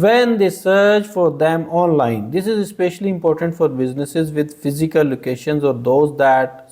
when they search for them online. This is especially important for businesses with physical locations or those that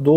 2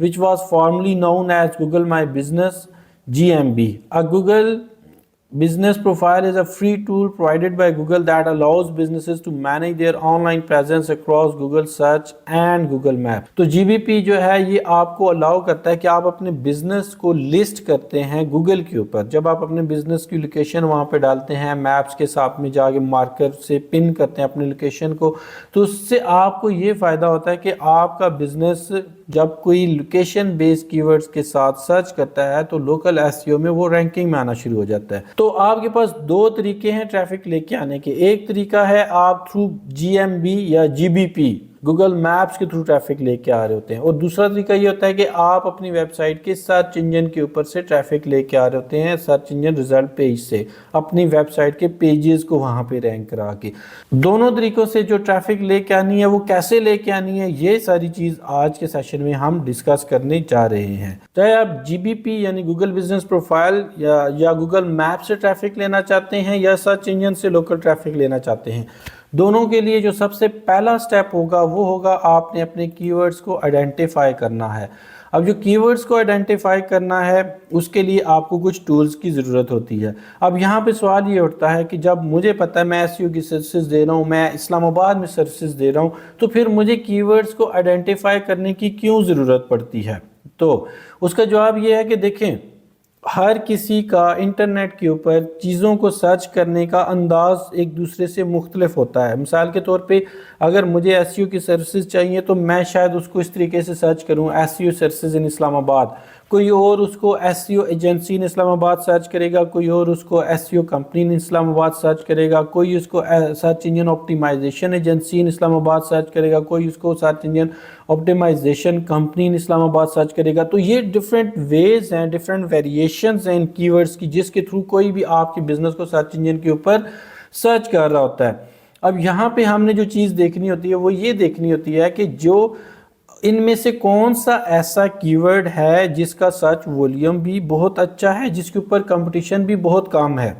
which was formerly known as Google My Business GMB. A Google Business Profile is a free tool provided by Google that allows businesses to manage their online presence across Google Search and Google Maps. تو GBP جو ہے یہ آپ کو allow کرتا ہے کہ آپ اپنے بزنس کو لسٹ کرتے ہیں گوگل کے اوپر. جب آپ اپنے بزنس کی لوکیشن وہاں پہ ڈالتے ہیں میپس کے ساتھ میں جا کے مارکر سے پن کرتے ہیں اپنے لوکیشن کو, تو اس سے آپ کو یہ فائدہ ہوتا ہے کہ آپ کا بزنس جب کوئی لوکیشن بیس کی ورڈز کے ساتھ سرچ کرتا ہے تو لوکل SEO میں وہ رینکنگ میں آنا شروع ہو جاتا ہے. تو آپ کے پاس دو طریقے ہیں ٹریفک لے کے آنے کے. ایک طریقہ ہے آپ تھرو GMB یا GBP گوگل میپس کے تھرو ٹریفک لے کے آ رہے ہوتے ہیں, اور دوسرا طریقہ یہ ہوتا ہے کہ آپ اپنی ویب سائٹ کے سرچ انجن کے اوپر سے ٹریفک لے کے آ رہے ہوتے ہیں, سرچ انجن ریزلٹ پیج سے اپنی ویب سائٹ کے پیجز کو وہاں پہ رینک کرا کے. دونوں طریقوں سے جو ٹریفک لے کے آنی ہے وہ کیسے لے کے آنی ہے, یہ ساری چیز آج کے سیشن میں ہم ڈسکس کرنے جا رہے ہیں. چاہے آپ GBP یعنی گوگل بزنس پروفائل یا گوگل میپ سے ٹریفک لینا چاہتے ہیں یا سرچ انجن سے لوکل ٹریفک لینا چاہتے ہیں, دونوں کے لیے جو سب سے پہلا سٹیپ ہوگا وہ ہوگا آپ نے اپنے کی ورڈز کو آئیڈینٹیفائی کرنا ہے. اب جو کی ورڈز کو آئیڈینٹیفائی کرنا ہے اس کے لیے آپ کو کچھ ٹولز کی ضرورت ہوتی ہے. اب یہاں پہ سوال یہ اٹھتا ہے کہ جب مجھے پتہ ہے میں SEO کی سروسز دے رہا ہوں, میں اسلام آباد میں سروسز دے رہا ہوں, تو پھر مجھے کی ورڈز کو آئیڈینٹیفائی کرنے کی کیوں ضرورت پڑتی ہے؟ تو اس کا جواب یہ ہے کہ دیکھیں, ہر کسی کا انٹرنیٹ کے اوپر چیزوں کو سرچ کرنے کا انداز ایک دوسرے سے مختلف ہوتا ہے. مثال کے طور پہ اگر مجھے SEO کی سروسز چاہیے تو میں شاید اس کو اس طریقے سے سرچ کروں SEO سروسز ان اسلام آباد, کوئی اور اس کو SEO ایجنسی ان اسلام آباد سرچ کرے گا, کوئی اور اس کو SEO کمپنی ان اسلام آباد سرچ کرے گا, کوئی اس کو سرچ انجن آپٹیمائزیشن ایجنسی ان اسلام آباد سرچ کرے گا, کوئی اس کو سرچ انجن آپٹیمائزیشن کمپنی ان اسلام آباد سرچ کرے گا. تو یہ ڈفرینٹ ویز ہیں, ڈفرینٹ ویریشنز ہیں ان کی ورڈز کی, جس کے تھرو کوئی بھی آپ کے بزنس کو سرچ انجن کے اوپر سرچ کر رہا ہوتا ہے. اب یہاں پہ ہم نے جو چیز دیکھنی ہوتی ہے وہ یہ دیکھنی ہوتی ہے کہ جو ان میں سے کون سا ایسا کی ورڈ ہے جس کا سرچ ولیوم بھی بہت اچھا ہے, جس کے اوپر کمپٹیشن بھی بہت کم ہے.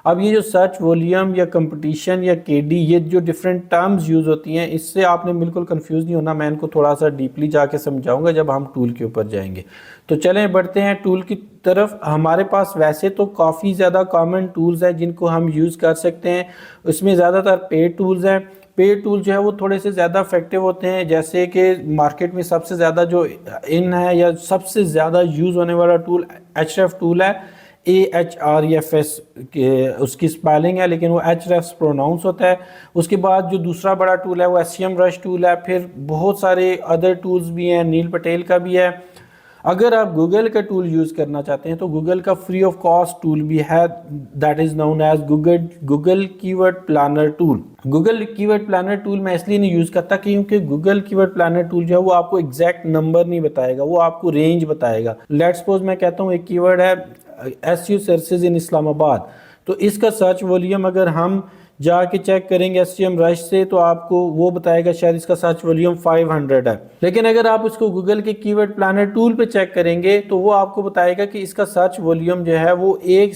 اب یہ جو سرچ ولیوم یا کمپٹیشن یا KD, یہ جو ڈیفرنٹ ٹرمز یوز ہوتی ہیں, اس سے آپ نے بالکل کنفیوز نہیں ہونا. میں ان کو تھوڑا سا ڈیپلی جا کے سمجھاؤں گا جب ہم ٹول کے اوپر جائیں گے. تو چلیں بڑھتے ہیں ٹول کی طرف. ہمارے پاس ویسے تو کافی زیادہ کامن ٹولز ہیں جن کو ہم یوز کر سکتے ہیں. اس میں زیادہ تر پیڈ ٹولز ہیں. پیڈ ٹول جو ہے وہ تھوڑے سے زیادہ افیکٹو ہوتے ہیں, جیسے کہ مارکیٹ میں سب سے زیادہ جو ان ہے یا سب سے زیادہ یوز ہونے والا ٹول Ahrefs ٹول ہے. AHREFS اس کی سپیلنگ ہے, لیکن وہ Ahrefs پروناؤنس ہوتا ہے. اس کے بعد جو دوسرا بڑا ٹول ہے وہ SEMrush ٹول ہے. پھر بہت سارے ادر ٹولز بھی ہیں, نیل پٹیل کا بھی ہے. اگر آپ گوگل کا ٹول یوز کرنا چاہتے ہیں تو گوگل کا فری آف کاسٹ ٹول بھی ہے, that is known as Google keyword planner tool. Google keyword planner tool میں اس لیے نہیں یوز کرتا کیونکہ Google keyword planner tool جو ہے وہ آپ کو ایگزیکٹ نمبر نہیں بتائے گا, وہ آپ کو رینج بتائے گا. لیٹس سپوز میں کہتا ہوں ایک کی ورڈ ہے SEO سروسز ان اسلام آباد, تو اس کا سرچ ولیوم اگر ہم جا کے چیک کریں گے SEMrush سے تو آپ کو وہ بتائے گا شاید اس کا سرچ ولیوم 500 ہے. لیکن اگر آپ اس کو گوگل کے کی ورڈ پلانر ٹول پہ چیک کریں گے تو وہ آپ کو بتائے گا کہ اس کا سرچ ولیوم جو ہے وہ 100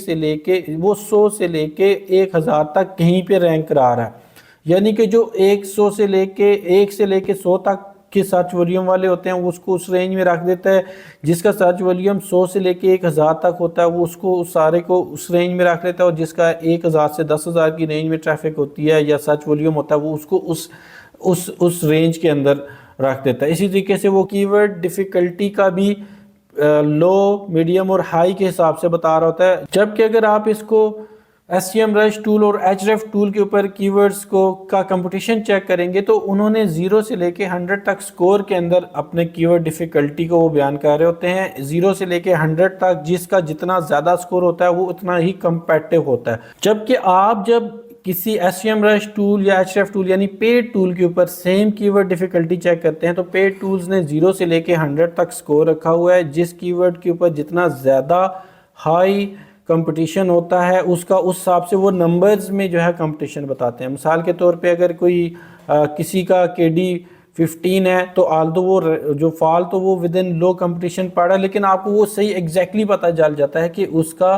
سے لے کے 1000 تک کہیں پہ رینک کرا رہا ہے. یعنی کہ جو 100 سے لے کے 100 تک کے سرچ ولیوم والے ہوتے ہیں وہ اس کو اس رینج میں رکھ دیتا ہے. جس کا سرچ ولیوم 100 سے لے کے 1000 تک ہوتا ہے وہ اس کو سارے کو اس رینج میں رکھ لیتا ہے, اور جس کا 1000 سے 10000 کی رینج میں ٹریفک ہوتی ہے یا سرچ ولیوم ہوتا ہے وہ اس کو اس رینج کے اندر رکھ دیتا ہے. اسی طریقے سے وہ کی ورڈ ڈیفیکلٹی کا بھی لو, میڈیم اور ہائی کے حساب سے بتا رہا ہوتا ہے. جبکہ اگر آپ اس کو SEMrush ٹول اور Ahrefs ٹول کے اوپر کی ورڈز کا کمپٹیشن چیک کریں گے تو انہوں نے 0 سے لے کے 100 تک سکور کے اندر اپنے کی ورڈ ڈیفیکلٹی کو وہ بیان کر رہے ہوتے ہیں. 0 سے لے کے 100 تک جس کا جتنا زیادہ سکور ہوتا ہے وہ اتنا ہی کمپیٹیو ہوتا ہے. جبکہ آپ جب کسی SEMrush ٹول یا Ahrefs ٹول یعنی پیڈ ٹول کے اوپر سیم کی ورڈ ڈیفیکلٹی چیک کرتے ہیں تو پیڈ ٹولز نے 0 سے لے کے 100 تک سکور رکھا ہوا ہے. جس کی ورڈ کے اوپر جتنا زیادہ ہائی کمپٹیشن ہوتا ہے اس کا اس حساب سے وہ نمبرز میں جو ہے کمپٹیشن بتاتے ہیں. مثال کے طور پہ اگر کوئی کسی کا KD 15 ہے تو آلدو وہ جو فال تو وہ ود ان لو کمپٹیشن پڑا, لیکن آپ کو وہ صحیح ایگزیکٹلی پتہ چل جاتا ہے کہ اس کا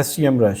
SEMrush।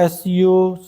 SEO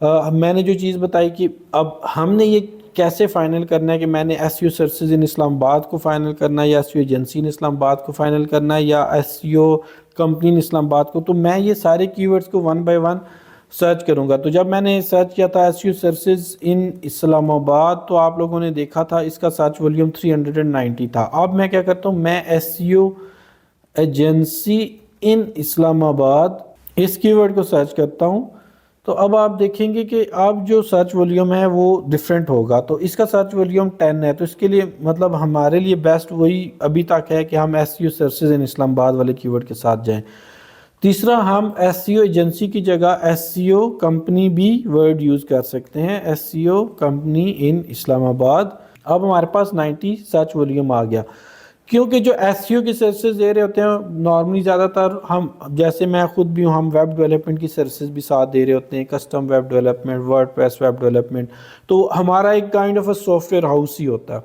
میں نے جو چیز بتائی کہ اب ہم نے یہ کیسے فائنل کرنا ہے کہ میں نے ایس یو سروسز ان اسلام آباد کو فائنل کرنا ہے یا ایس یو ایجنسی ان اسلام آباد کو فائنل کرنا ہے یا ایس یو کمپنی ان اسلام آباد کو. تو میں یہ سارے کی ورڈز کو ون بائی ون سرچ کروں گا. تو جب میں نے سرچ کیا تھا ایس یو سروسز ان اسلام آباد تو آپ لوگوں نے دیکھا تھا اس کا سرچ والیوم 390 تھا. اب میں کیا کرتا ہوں, میں ایس یو ایجنسی ان اسلام آباد اس کی ورڈ کو سرچ کرتا ہوں. تو اب آپ دیکھیں گے کہ اب جو سرچ والیوم ہے وہ ڈیفرنٹ ہوگا. تو اس کا سرچ والیوم 10 ہے. تو اس کے لیے مطلب ہمارے لیے بیسٹ وہی ابھی تک ہے کہ ہم ایس یو سروسز ان اسلام آباد والے کی ورڈ کے ساتھ جائیں. تیسرا, ہم ایس سی او ایجنسی کی جگہ ایس سی او کمپنی بھی ورڈ یوز کر سکتے ہیں, ایس سی او کمپنی ان اسلام آباد. اب ہمارے پاس 90 سرچ والیوم آ گیا, کیونکہ جو ایس سی او کی سروسز دے رہے ہوتے ہیں نارملی زیادہ تر ہم, جیسے میں خود بھی ہوں, ہم ویب ڈیولپمنٹ کی سروسز بھی ساتھ دے رہے ہوتے ہیں, custom web development, WordPress web development. تو ہمارا ایک kind of a software house ہی ہوتا ہے.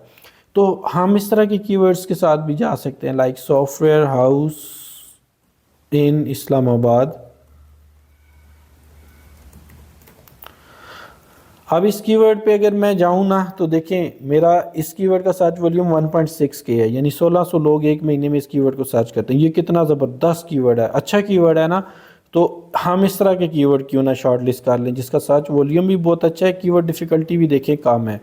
تو ہم اس طرح کی کی ورڈز کے ساتھ بھی جا سکتے ہیں, لائک سافٹ ویئر ہاؤس ان اسلام آباد. اب اس کی ورڈ پہ اگر میں جاؤں نا تو دیکھیں میرا اس کی ورڈ کا سرچ والیوم 1.6 کے ہے, یعنی 1600 لوگ ایک مہینے میں اس کی ورڈ کو سرچ کرتے ہیں. یہ کتنا زبردست کی ورڈ ہے, اچھا کی ورڈ ہے نا. تو ہم اس طرح کے کی ورڈ کیوں نہ شارٹ لسٹ کر لیں جس کا سرچ والیوم بھی بہت اچھا ہے, کی ورڈ ڈیفیکلٹی بھی دیکھیں کم ہے,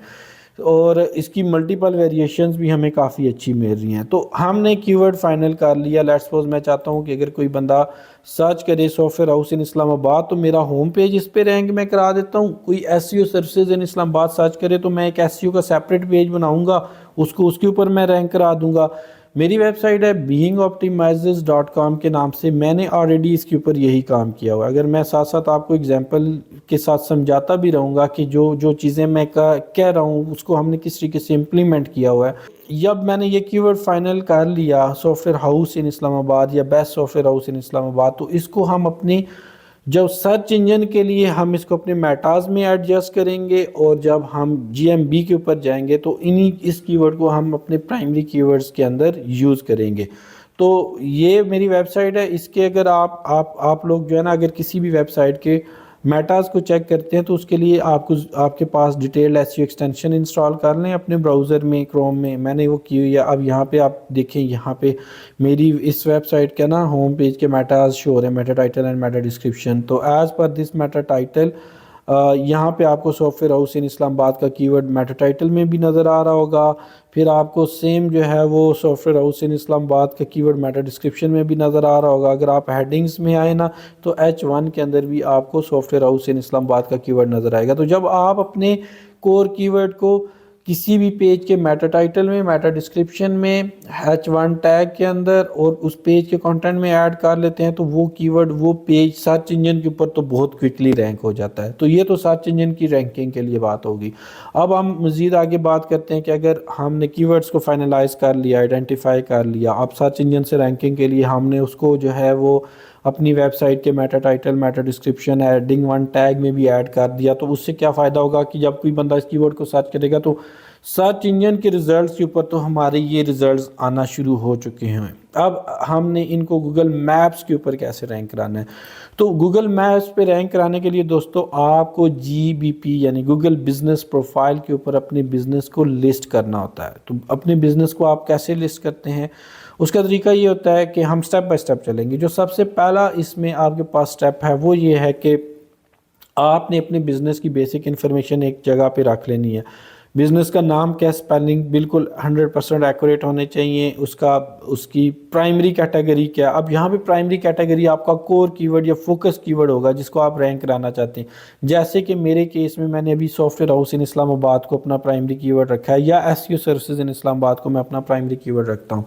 اور اس کی ملٹیپل ویریشنز بھی ہمیں کافی اچھی مل رہی ہیں. تو ہم نے کی ورڈ فائنل کر لیا. لیٹس سپوز میں چاہتا ہوں کہ اگر کوئی بندہ سرچ کرے سافٹ ویئر ہاؤس ان اسلام آباد تو میرا ہوم پیج اس پہ رینک میں کرا دیتا ہوں. کوئی ایس سی او سروسز ان اسلام آباد سرچ کرے تو میں ایک ایس سی او کا سیپریٹ پیج بناؤں گا, اس کو اس کے اوپر میں رینک کرا دوں گا. میری ویب سائٹ ہے beingoptimizers.com کے نام سے. میں نے آلریڈی اس کے اوپر یہی کام کیا ہوا ہے. اگر میں ساتھ ساتھ آپ کو ایگزامپل کے ساتھ سمجھاتا بھی رہوں گا کہ جو چیزیں میں کہہ رہا ہوں اس کو ہم نے کس طریقے سے امپلیمنٹ کیا ہوا ہے. جب میں نے یہ کی ورڈ فائنل کر لیا سافٹ ویئر ہاؤس ان اسلام آباد یا بیسٹ سافٹ ویئر ہاؤس ان اسلام آباد, تو اس کو ہم اپنی جب سرچ انجن کے لیے ہم اس کو اپنے میٹاز میں ایڈجسٹ کریں گے, اور جب ہم جی ایم بی کے اوپر جائیں گے تو اس کی ورڈ کو ہم اپنے پرائمری کی ورڈز کے اندر یوز کریں گے. تو یہ میری ویب سائٹ ہے. اس کے اگر آپ لوگ جو ہے نا اگر کسی بھی ویب سائٹ کے میٹاز کو چیک کرتے ہیں تو اس کے لیے آپ کے پاس detailed S U extension install کر لیں اپنے براؤزر میں, کروم میں. میں نے وہ کی ہوئی ہے. اب یہاں پہ آپ دیکھیں, یہاں پہ میری اس ویب سائٹ کا نا ہوم پیج کے میٹاز شو ہو رہے ہیں, meta title and meta description. تو ایز پر دس میٹا ٹائٹل یہاں پہ آپ کو سافٹ ویئر ہاؤس ان اسلام آباد کا کی ورڈ میٹا ٹائٹل میں بھی نظر آ رہا ہوگا. پھر آپ کو سیم جو ہے وہ سافٹ ویئر ہاؤس ان اسلام آباد کا کی ورڈ میٹا ڈسکرپشن میں بھی نظر آ رہا ہوگا. اگر آپ ہیڈنگز میں آئے نا تو H1 کے اندر بھی آپ کو سافٹ ویئر ہاؤس ان اسلام آباد کا کی ورڈ نظر آئے گا. تو جب آپ اپنے کور کی ورڈ کو کسی بھی پیج کے میٹا ٹائٹل میں, میٹا ڈسکرپشن میں, H1 ٹیگ کے اندر اور اس پیج کے کنٹینٹ میں ایڈ کر لیتے ہیں تو وہ کی ورڈ وہ پیج سرچ انجن کے اوپر تو بہت کوئکلی رینک ہو جاتا ہے. تو یہ تو سرچ انجن کی رینکنگ کے لیے بات ہوگی. اب ہم مزید آگے بات کرتے ہیں کہ اگر ہم نے کی ورڈز کو فائنلائز کر لیا, آئیڈینٹیفائی کر لیا, اب سرچ انجن سے رینکنگ کے لیے ہم نے اس کو جو ہے وہ اپنی ویب سائٹ کے meta title, meta description, adding 1 tag میں بھی ایڈ کر دیا. تو اس سے کیا فائدہ ہوگا کہ جب کوئی بندہ اس کی ورڈ کو سرچ کرے گا تو سرچ انجن کے ریزلٹس کے اوپر تو ہمارے یہ ریزلٹس آنا شروع ہو چکے ہیں. اب ہم نے ان کو گوگل میپس کے اوپر کیسے رینک کرانا ہے. تو گوگل میپس پہ رینک کرانے کے لیے دوستو آپ کو GBP یعنی گوگل بزنس پروفائل کے اوپر اپنے بزنس کو لسٹ کرنا ہوتا ہے. تو اپنے بزنس کو آپ کیسے لسٹ کرتے ہیں, اس کا طریقہ یہ ہوتا ہے کہ ہم سٹیپ بائی سٹیپ چلیں گے. جو سب سے پہلا اس میں آپ کے پاس سٹیپ ہے وہ یہ ہے کہ آپ نے اپنے بزنس کی بیسک انفارمیشن ایک جگہ پہ رکھ لینی ہے. بزنس کا نام کیا, سپیلنگ بالکل 100% ایکوریٹ ہونے چاہیے. اس کی پرائمری کیٹیگری کیا. اب یہاں پہ پرائمری کیٹیگری آپ کا کور کی ورڈ یا فوکس کی ورڈ ہوگا جس کو آپ رینک کرانا چاہتے ہیں. جیسے کہ میرے کیس میں نے ابھی سافٹ ویئر ہاؤس ان اسلام آباد کو اپنا پرائمری کی ورڈ رکھا ہے, یا ایس یو سروسز ان اسلام آباد کو میں اپنا پرائمری کی ورڈ رکھتا ہوں.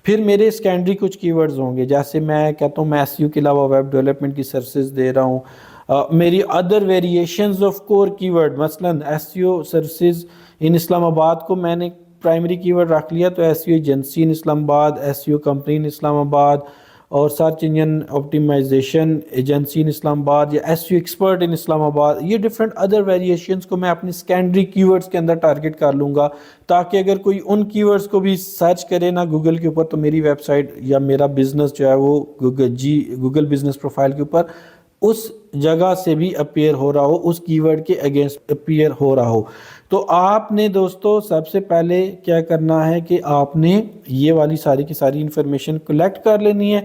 پھر میرے سیکنڈری کچھ کی ورڈز ہوں گے, جیسے میں کہتا ہوں میں ایس یو کے علاوہ ویب ڈیولپمنٹ کی سروسز دے رہا ہوں. میری ادر ویریشنز آف کور کی ورڈ, مثلاً ایس یو سروسز ان اسلام آباد کو میں نے پرائمری کی ورڈ رکھ لیا تو ایس یو ایجنسی ان اسلام آباد, ایس یو کمپنی ان اسلام آباد, اور سرچ انجن آپٹیمائزیشن ایجنسی ان اسلام آباد, یا ایس یو ایکسپرٹ ان اسلام آباد. یہ ڈفرینٹ ادر ویریشنز کو میں اپنی سیکنڈری کی ورڈز کے اندر ٹارگٹ کر لوں گا, تاکہ اگر کوئی ان کی ورڈز کو بھی سرچ کرے نا گوگل کے اوپر تو میری ویب سائٹ یا میرا بزنس جو ہے وہ گوگل بزنس پروفائل کے اوپر اس جگہ سے بھی اپیئر ہو رہا ہو, اس کی ورڈ کے اگینسٹ اپیئر ہو رہا ہو. تو آپ نے دوستو سب سے پہلے کیا کرنا ہے کہ آپ نے یہ والی ساری کی ساری انفارمیشن کلیکٹ کر لینی ہے.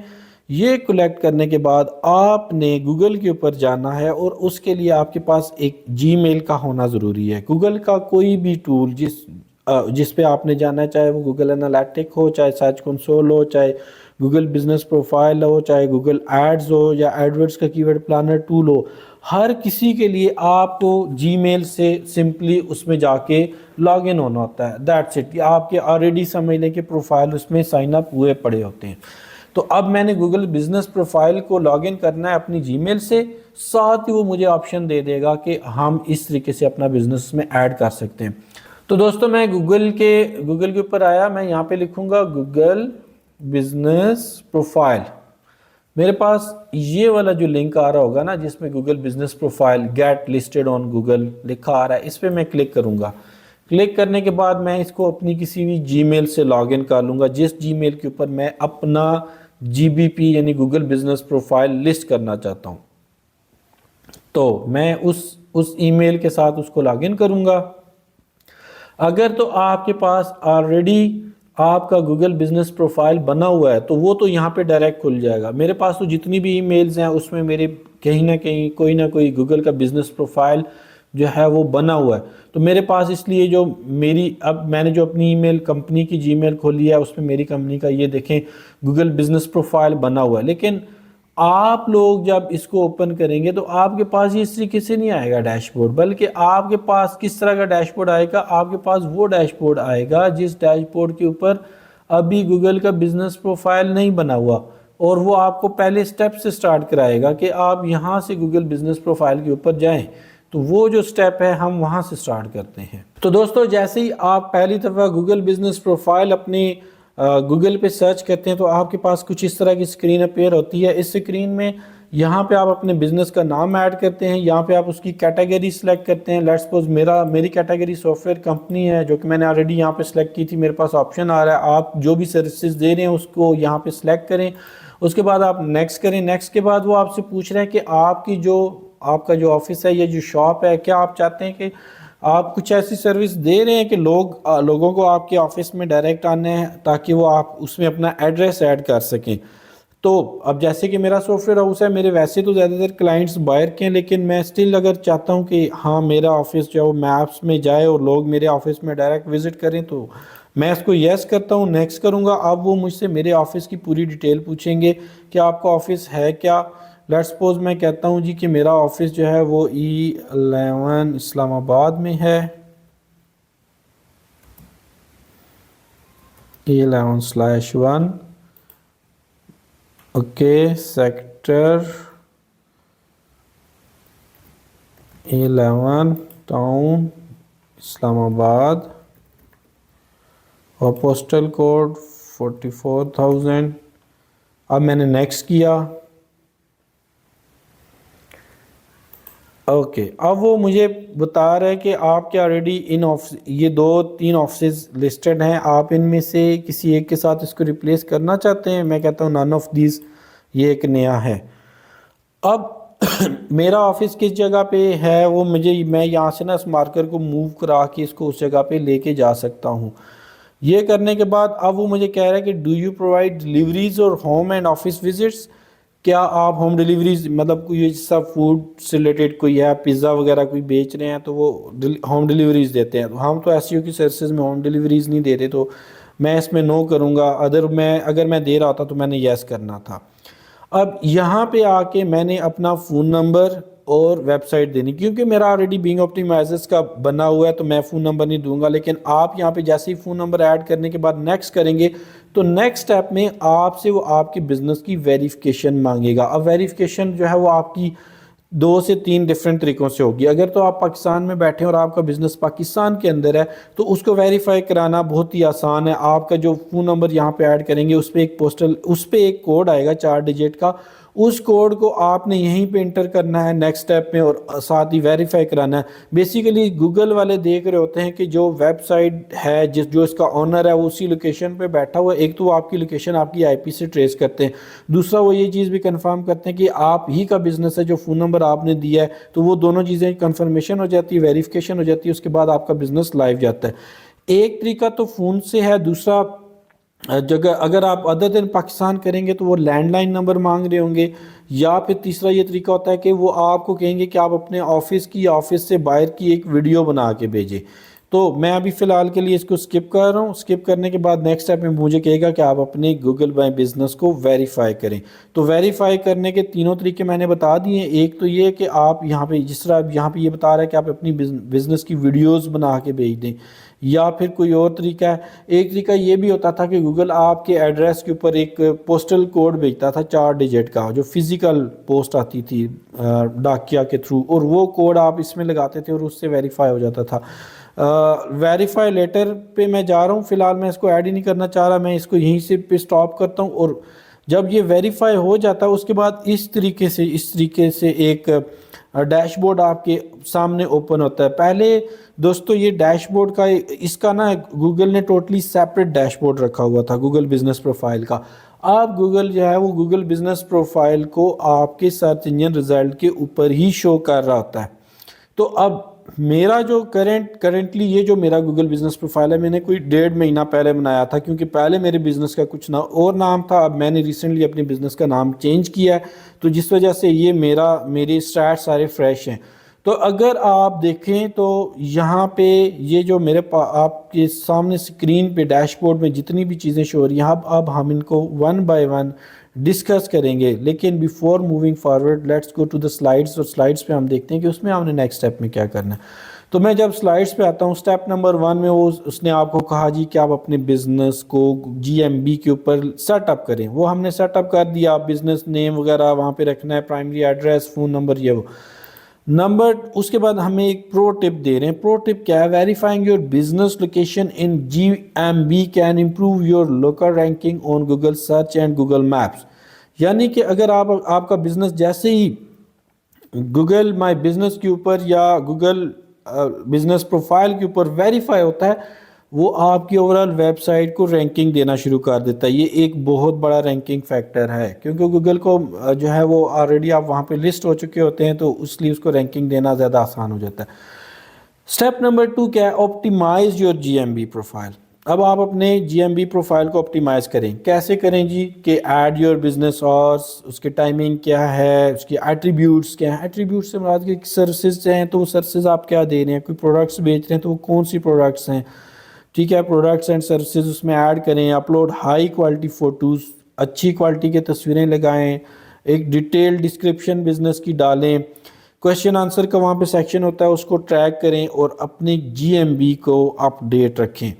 یہ کلیکٹ کرنے کے بعد آپ نے گوگل کے اوپر جانا ہے, اور اس کے لیے آپ کے پاس ایک جی میل کا ہونا ضروری ہے. گوگل کا کوئی بھی ٹول جس پہ آپ نے جانا ہے, چاہے وہ گوگل انالیٹک ہو, چاہے سرچ کنسول ہو, چاہے گوگل بزنس پروفائل ہو, چاہے گوگل ایڈز ہو, یا ایڈورڈز کا کی ورڈ پلانر ٹول ہو, ہر کسی کے لیے آپ کو جی میل سے سمپلی اس میں جا کے لاگ ان ہونا ہوتا ہے. That's it. آپ کے آلریڈی سمجھ لیں کہ پروفائل اس میں سائن اپ ہوئے پڑے ہوتے ہیں. تو اب میں نے گوگل بزنس پروفائل کو لاگ ان کرنا ہے اپنی جی میل سے, ساتھ ہی وہ مجھے آپشن دے دے گا کہ ہم اس طریقے سے اپنا بزنس میں ایڈ کر سکتے ہیں. تو دوستو میں گوگل کے اوپر آیا, میں یہاں پہ لکھوں گا گوگل بزنس پروفائل. میرے پاس یہ والا جو لنک آ رہا ہوگا نا, جس میں Google business profile get listed on Google لکھا آ رہا ہے, اس پہ میں کلک کروں گا. کلک کرنے کے بعد میں اس کو اپنی کسی بھی جی میل سے لاگ ان کر لوں گا, جس جی میل کے اوپر میں اپنا جی بی پی یعنی گوگل بزنس پروفائل لسٹ کرنا چاہتا ہوں. تو میں اس ای میل کے ساتھ اس کو لاگ ان کروں گا. اگر تو آپ کے پاس آلریڈی آپ کا گوگل بزنس پروفائل بنا ہوا ہے تو وہ تو یہاں پہ ڈائریکٹ کھل جائے گا. میرے پاس تو جتنی بھی ای میلز ہیں اس میں میرے کہیں نہ کہیں کوئی نہ کوئی گوگل کا بزنس پروفائل جو ہے وہ بنا ہوا ہے. تو میرے پاس اس لیے جو اب میں نے جو اپنی ای میل کمپنی کی جی میل کھولی ہے, اس میں میری کمپنی کا یہ دیکھیں گوگل بزنس پروفائل بنا ہوا ہے. لیکن آپ لوگ جب اس کو اوپن کریں گے تو آپ کے پاس یہ اس طریقے سے نہیں آئے گا ڈیش بورڈ, بلکہ آپ کے پاس کس طرح کا ڈیش بورڈ آئے گا, آپ کے پاس وہ ڈیش بورڈ آئے گا جس ڈیش بورڈ کے اوپر ابھی گوگل کا بزنس پروفائل نہیں بنا ہوا, اور وہ آپ کو پہلے سٹیپ سے سٹارٹ کرائے گا کہ آپ یہاں سے گوگل بزنس پروفائل کے اوپر جائیں. تو وہ جو سٹیپ ہے ہم وہاں سے سٹارٹ کرتے ہیں. تو دوستو جیسے ہی آپ پہلی دفعہ گوگل بزنس پروفائل اپنی گوگل پہ سرچ کرتے ہیں تو آپ کے پاس کچھ اس طرح کی سکرین اپیئر ہوتی ہے. اس سکرین میں یہاں پہ آپ اپنے بزنس کا نام ایڈ کرتے ہیں, یہاں پہ آپ اس کی کیٹیگری سلیکٹ کرتے ہیں. لیٹس سپوز میری کیٹیگری سافٹ ویئر کمپنی ہے, جو کہ میں نے آلریڈی یہاں پہ سلیکٹ کی تھی. میرے پاس آپشن آ رہا ہے آپ جو بھی سروسز دے رہے ہیں اس کو یہاں پہ سلیکٹ کریں. اس کے بعد آپ نیکسٹ کریں. نیکسٹ کے بعد وہ آپ سے پوچھ رہے ہیں کہ آپ کا جو آفس ہے یا جو شاپ ہے, کیا آپ چاہتے ہیں کہ آپ کچھ ایسی سروس دے رہے ہیں کہ لوگوں کو آپ کے آفس میں ڈائریکٹ آنے ہیں تاکہ وہ آپ اس میں اپنا ایڈریس ایڈ کر سکیں. تو اب جیسے کہ میرا سافٹ ویئر ہاؤس ہے, میرے ویسے تو زیادہ تر کلائنٹس باہر کے ہیں, لیکن میں اسٹل اگر چاہتا ہوں کہ ہاں میرا آفس جو میپس میں جائے اور لوگ میرے آفس میں ڈائریکٹ وزٹ کریں, تو میں اس کو یس کرتا ہوں, نیکسٹ کروں گا. اب وہ مجھ سے میرے آفس کی پوری ڈیٹیل پوچھیں گے کہ آپ کا آفس ہے کیا. لیٹس سپوز میں کہتا ہوں جی کہ میرا آفس جو ہے وہ E11 اسلام آباد میں ہے, E11/1 okay, sector E11 town اسلام آباد, اور پوسٹل کوڈ 44,000. اب میں نے نیکسٹ کیا. اوکے, اب وہ مجھے بتا رہا ہے کہ آپ کے آلریڈی یہ 2-3 آفسز لسٹڈ ہیں, آپ ان میں سے کسی ایک کے ساتھ اس کو ریپلیس کرنا چاہتے ہیں. میں کہتا ہوں نان آف دیز, یہ ایک نیا ہے. اب میرا آفس کس جگہ پہ ہے وہ میں یہاں سے نا اس مارکر کو موو کرا کے اس کو اس جگہ پہ لے کے جا سکتا ہوں. یہ کرنے کے بعد اب وہ مجھے کہہ رہا ہے کہ ڈو یو پرووائڈ ڈلیوریز اور ہوم اینڈ آفس وزٹس, کیا آپ ہوم ڈلیوریز مطلب کوئی سب فوڈ سے ریلیٹڈ کوئی ہے, پیزا وغیرہ کوئی بیچ رہے ہیں تو وہ ہوم ڈلیوریز دیتے ہیں. ہم تو ایس کی سروسز میں ہوم ڈلیوریز نہیں دیتے, تو میں اس میں نو کروں گا. اگر میں دے رہا تھا تو میں نے یس کرنا تھا. اب یہاں پہ آ کے میں نے اپنا فون نمبر اور ویب سائٹ دینی, کیونکہ میرا آلریڈی بینگ آپٹیمائزرز کا بنا ہوا ہے تو میں فون نمبر نہیں دوں گا. لیکن آپ یہاں پہ جیسے ہی فون نمبر ایڈ کرنے کے بعد نیکسٹ کریں گے تو نیکسٹ سٹیپ میں آپ سے وہ آپ کی بزنس کی ویریفیکیشن مانگے گا. اب ویریفیکیشن جو ہے وہ آپ کی 2 سے 3 ڈیفرنٹ طریقوں سے ہوگی. اگر تو آپ پاکستان میں بیٹھے ہیں اور آپ کا بزنس پاکستان کے اندر ہے تو اس کو ویریفائی کرانا بہت ہی آسان ہے. آپ کا جو فون نمبر یہاں پہ ایڈ کریں گے اس پہ ایک کوڈ آئے گا 4 ڈیجٹ کا, اس کوڈ کو آپ نے یہیں پہ انٹر کرنا ہے نیکسٹ اسٹیپ میں، اور ساتھ ہی ویریفائی کرانا ہے۔ بیسیکلی گوگل والے دیکھ رہے ہوتے ہیں کہ جو ویب سائٹ ہے جو اس کا اونر ہے وہ اسی لوکیشن پہ بیٹھا ہوا ہے، ایک تو وہ آپ کی لوکیشن آپ کی آئی پی سے ٹریس کرتے ہیں، دوسرا وہ یہ چیز بھی کنفرم کرتے ہیں کہ آپ ہی کا بزنس ہے، جو فون نمبر آپ نے دیا ہے، تو وہ دونوں چیزیں کنفرمیشن ہو جاتی ہے، ویریفیکیشن ہو جاتی ہے، اس کے بعد آپ کا بزنس لائیو جاتا ہے۔ ایک طریقہ تو فون سے ہے، دوسرا جگہ اگر آپ ادر دین پاکستان کریں گے تو وہ لینڈ لائن نمبر مانگ رہے ہوں گے، یا پھر تیسرا یہ طریقہ ہوتا ہے کہ وہ آپ کو کہیں گے کہ آپ اپنے آفس سے باہر کی ایک ویڈیو بنا کے بھیجیں۔ تو میں ابھی فی الحال کے لیے اس کو سکپ کر رہا ہوں، سکپ کرنے کے بعد نیکسٹ اسٹیپ میں مجھے کہے گا کہ آپ اپنے گوگل مائی بزنس کو ویریفائی کریں۔ تو ویریفائی کرنے کے تینوں طریقے میں نے بتا دیے ہیں۔ ایک تو یہ کہ آپ یہاں پہ جس طرح یہاں پہ یہ بتا رہا ہے کہ آپ اپنی بزنس کی ویڈیوز بنا کے بھیج دیں، یا پھر کوئی اور طریقہ ہے۔ ایک طریقہ یہ بھی ہوتا تھا کہ گوگل آپ کے ایڈریس کے اوپر ایک پوسٹل کوڈ بھیجتا تھا 4 ڈیجٹ کا، جو فزیکل پوسٹ آتی تھی ڈاکیا کے تھرو، اور وہ کوڈ آپ اس میں لگاتے تھے اور اس سے ویریفائی ہو جاتا تھا۔ ویریفائی لیٹر پہ میں جا رہا ہوں، فی الحال میں اس کو ایڈ ہی نہیں کرنا چاہ رہا، میں اس کو یہیں سے پہ سٹاپ کرتا ہوں، اور جب یہ ویریفائی ہو جاتا ہے اس کے بعد اس طریقے سے ایک ڈیش بورڈ آپ کے سامنے اوپن ہوتا ہے۔ پہلے دوستو یہ ڈیش بورڈ کا اس کا نا گوگل نے ٹوٹلی سیپریٹ ڈیش بورڈ رکھا ہوا تھا گوگل بزنس پروفائل کا۔ آپ گوگل جو ہے وہ گوگل بزنس پروفائل کو آپ کے سرچ انجن رزلٹ کے اوپر ہی شو کر رہا ہوتا ہے۔ تو اب میرا جو کرنٹلی یہ جو میرا گوگل بزنس پروفائل ہے، میں نے کوئی 1.5 مہینہ پہلے بنایا تھا، کیونکہ پہلے میرے بزنس کا کچھ اور نام تھا، اب میں نے ریسنٹلی اپنے بزنس کا نام چینج کیا ہے، تو جس وجہ سے یہ میرے اسٹارٹ سارے فریش ہیں۔ تو اگر آپ دیکھیں تو یہاں پہ یہ جو آپ کے سامنے سکرین پہ ڈیش بورڈ میں جتنی بھی چیزیں شو ہو رہی ہیں، اب ہم ان کو ون بائی ون ڈسکس کریں گے، لیکن before moving forward let's go to the slides, اور سلائیڈس پہ ہم دیکھتے ہیں کہ اس میں ہم نے نیکسٹ اسٹیپ میں کیا کرنا ہے۔ تو میں جب سلائیڈس پہ آتا ہوں، اسٹیپ نمبر 1 میں اس نے آپ کو کہا جی کہ آپ اپنے بزنس کو جی ایم بی کے اوپر سیٹ اپ کریں، وہ ہم نے سیٹ اپ کر دیا، آپ بزنس نیم وغیرہ وہاں پہ رکھنا ہے، پرائمری ایڈریس، فون نمبر، یہ وہ نمبر۔ اس کے بعد ہمیں ایک پرو ٹپ دے رہے ہیں۔ پرو ٹپ کیا ہے؟ Verifying your business location in G M B can improve your local ranking on Google search and Google maps. یعنی کہ اگر آپ کا بزنس جیسے ہی گوگل مائی بزنس کے اوپر یا گوگل بزنس پروفائل کے اوپر ویریفائی ہوتا ہے، وہ آپ کی اوورال ویب سائٹ کو رینکنگ دینا شروع کر دیتا ہے۔ یہ ایک بہت بڑا رینکنگ فیکٹر ہے، کیونکہ گوگل کو جو ہے وہ آلریڈی آپ وہاں پہ لسٹ ہو چکے ہوتے ہیں، تو اس لیے اس کو رینکنگ دینا زیادہ آسان ہو جاتا ہے۔ اسٹیپ نمبر 2 کیا ہے؟ Optimize your G M B profile. اب آپ اپنے جی ایم بی پروفائل کو آپٹیمائز کریں۔ کیسے کریں جی؟ کہ ایڈ یور بزنس آورس، اس کے ٹائمنگ کیا ہے، اس کی ایٹریبیوٹس کیا ہیں۔ ایٹریبیوٹس سے مراد کہ سروسز ہیں تو وہ سروسز آپ کیا دے رہے ہیں، کوئی پروڈکٹس بیچ رہے ہیں تو وہ کون سی پروڈکٹس ہیں، ٹھیک ہے، پروڈکٹس اینڈ سروسز اس میں ایڈ کریں۔ اپلوڈ ہائی کوالٹی فوٹوز، اچھی کوالٹی کے تصویریں لگائیں، ایک ڈیٹیل ڈسکرپشن بزنس کی ڈالیں، کویشچن آنسر کا وہاں پہ سیکشن ہوتا ہے اس کو ٹریک کریں، اور اپنے جی ایم بی کو اپ ڈیٹ رکھیں۔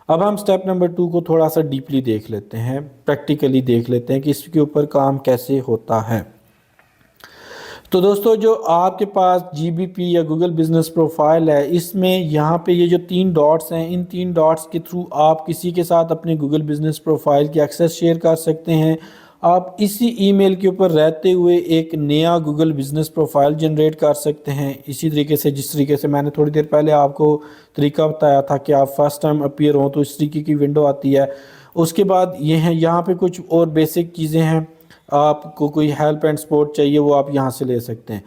اب ہم سٹیپ نمبر 2 کو تھوڑا سا ڈیپلی دیکھ لیتے ہیں، پریکٹیکلی دیکھ لیتے ہیں کہ اس کے اوپر کام کیسے ہوتا ہے۔ تو دوستو جو آپ کے پاس جی بی پی یا گوگل بزنس پروفائل ہے، اس میں یہاں پہ یہ جو 3 ڈاٹس ہیں، ان 3 ڈاٹس کے تھرو آپ کسی کے ساتھ اپنے گوگل بزنس پروفائل کی ایکسیس شیئر کر سکتے ہیں۔ آپ اسی ای میل کے اوپر رہتے ہوئے ایک نیا گوگل بزنس پروفائل جنریٹ کر سکتے ہیں، اسی طریقے سے جس طریقے سے میں نے تھوڑی دیر پہلے آپ کو طریقہ بتایا تھا کہ آپ فرسٹ ٹائم اپیئر ہوں تو اس طریقے کی ونڈو آتی ہے۔ اس کے بعد یہ ہیں یہاں پہ کچھ اور بیسک چیزیں ہیں، آپ کو کوئی ہیلپ اینڈ سپورٹ چاہیے وہ آپ یہاں سے لے سکتے ہیں،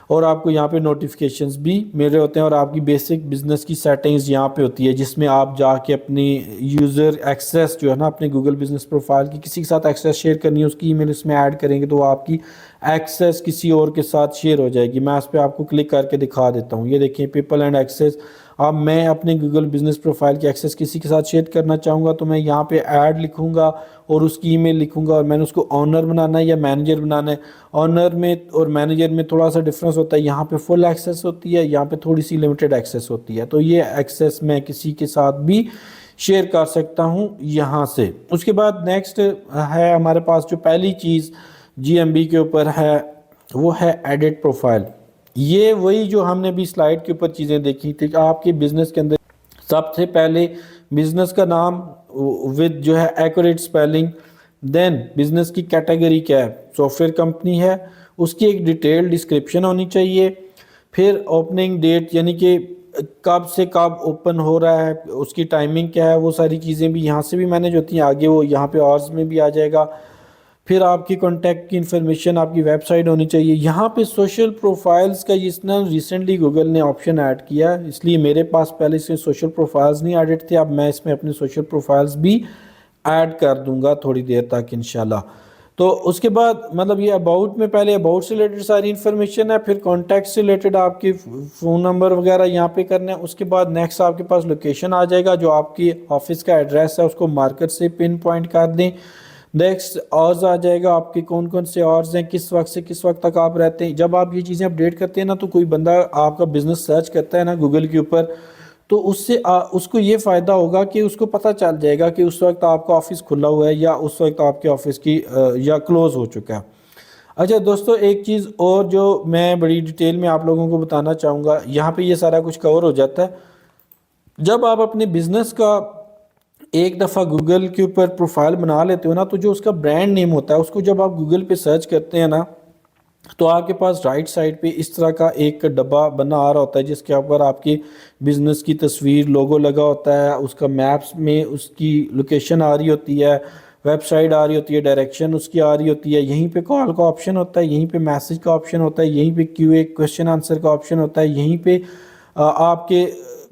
اور آپ کو یہاں پہ نوٹیفیکیشنز بھی مل رہے ہوتے ہیں، اور آپ کی بیسک بزنس کی سیٹنگز یہاں پہ ہوتی ہے، جس میں آپ جا کے اپنی یوزر ایکسیس جو ہے نا اپنے گوگل بزنس پروفائل کی کسی کے ساتھ ایکسیس شیئر کرنی ہے، اس کی ای میل اس میں ایڈ کریں گے تو وہ آپ کی ایکسیس کسی اور کے ساتھ شیئر ہو جائے گی۔ میں اس پہ آپ کو کلک کر کے دکھا دیتا ہوں، یہ دیکھیں پیپل اینڈ ایکسیس۔ اب میں اپنے گوگل بزنس پروفائل کی ایکسیس کسی کے ساتھ شیئر کرنا چاہوں گا تو میں یہاں پہ ایڈ لکھوں گا اور اس کی ای میل لکھوں گا، اور میں نے اس کو آنر بنانا ہے یا مینیجر بنانا ہے۔ آنر میں اور مینیجر میں تھوڑا سا ڈفرنس ہوتا ہے، یہاں پہ فل ایکسیس ہوتی ہے، یہاں پہ تھوڑی سی لمیٹڈ ایکسیس ہوتی ہے، تو یہ ایکسیس میں کسی کے ساتھ بھی شیئر کر سکتا ہوں یہاں سے۔ اس کے بعد نیکسٹ ہے ہمارے پاس جو پہلی چیز جی ایم بی کے اوپر ہے وہ ہے ایڈٹ پروفائل۔ یہ وہی جو ہم نے بھی سلائیڈ کے اوپر چیزیں دیکھی تھی کہ آپ کے بزنس کے اندر سب سے پہلے بزنس کا نام ود جو ہے ایکوریٹ سپیلنگ، دین بزنس کی کیٹیگری کیا ہے, سافٹ ویئر کمپنی ہے, اس کی ایک ڈیٹیل ڈسکرپشن ہونی چاہیے. پھر اوپننگ ڈیٹ یعنی کہ کب سے کب اوپن ہو رہا ہے, اس کی ٹائمنگ کیا ہے, وہ ساری چیزیں بھی یہاں سے بھی مینیج ہوتی ہیں. آگے وہ یہاں پہ آرز میں بھی آ جائے گا. پھر آپ کی کانٹیکٹ کی انفارمیشن, آپ کی ویب سائٹ ہونی چاہیے. یہاں پہ سوشل پروفائلز کا جس نے ریسنٹلی گوگل نے آپشن ایڈ کیا, اس لیے میرے پاس پہلے سے سوشل پروفائلز نہیں ایڈٹ تھے. اب میں اس میں اپنے سوشل پروفائلز بھی ایڈ کر دوں گا تھوڑی دیر تک انشاءاللہ. تو اس کے بعد مطلب یہ اباؤٹ میں پہلے اباؤٹ سے ریلیٹڈ ساری انفارمیشن ہے, پھر کانٹیکٹ سے ریلیٹڈ آپ کی فون نمبر وغیرہ یہاں پہ کرنا ہے. اس کے بعد نیکسٹ آپ کے پاس لوکیشن آ جائے گا, جو آپ کی آفس کا ایڈریس ہے اس کو مارکر سے پن پوائنٹ کر دیں. نیکسٹ آرز آ جائے گا, آپ کے کون کون سے آرز ہیں, کس وقت سے کس وقت تک آپ رہتے ہیں. جب آپ یہ چیزیں اپڈیٹ کرتے ہیں نا, تو کوئی بندہ آپ کا بزنس سرچ کرتا ہے نا گوگل کے اوپر, تو اس کو یہ فائدہ ہوگا کہ اس کو پتہ چل جائے گا کہ اس وقت آپ کا آفس کھلا ہوا ہے یا اس وقت آپ کے آفس کی یا کلوز ہو چکا ہے. اچھا دوستو, ایک چیز اور جو میں بڑی ڈیٹیل میں آپ لوگوں کو بتانا چاہوں گا, یہاں پہ یہ سارا کچھ کور ہو جاتا ہے. جب آپ اپنے بزنس کا ایک دفعہ گوگل کے اوپر پروفائل بنا لیتے ہو نا, تو جو اس کا برانڈ نیم ہوتا ہے اس کو جب آپ گوگل پہ سرچ کرتے ہیں نا, تو آپ کے پاس رائٹ سائڈ پہ اس طرح کا ایک ڈبہ بنا آ رہا ہوتا ہے, جس کے اوپر آپ کی بزنس کی تصویر لوگو لگا ہوتا ہے. اس کا میپس میں اس کی لوکیشن آ رہی ہوتی ہے, ویب سائٹ آ رہی ہوتی ہے, ڈائریکشن اس کی آ رہی ہوتی ہے. یہیں پہ کال کا آپشن ہوتا ہے, یہیں پہ میسج کا آپشن ہوتا ہے, یہیں پہ QA کویشچن آنسر کا آپشن ہوتا ہے, یہیں پہ آپ کے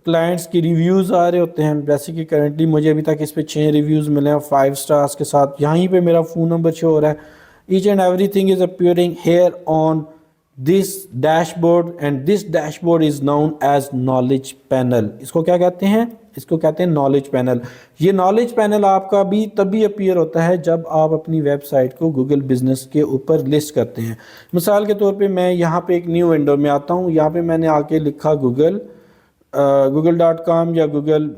کلائنٹس کی ریویوز آ رہے ہوتے ہیں. جیسے کہ کرنٹلی مجھے ابھی تک اس پہ 6 ریویوز ملے ہیں 5 سٹارز کے ساتھ. یہیں پہ میرا فون نمبر شو ہو رہا ہے. Each and everything is appearing here on this dashboard, and this dashboard is known as knowledge panel. اس کو کیا کہتے ہیں؟ اس کو کہتے ہیں knowledge panel. یہ knowledge panel آپ کا بھی تبھی اپیئر ہوتا ہے جب آپ اپنی ویب سائٹ کو گوگل بزنس کے اوپر لسٹ کرتے ہیں. مثال کے طور پہ میں یہاں پہ ایک نیو ونڈو میں آتا ہوں. یہاں پہ میں نے آ کے لکھا google.com یا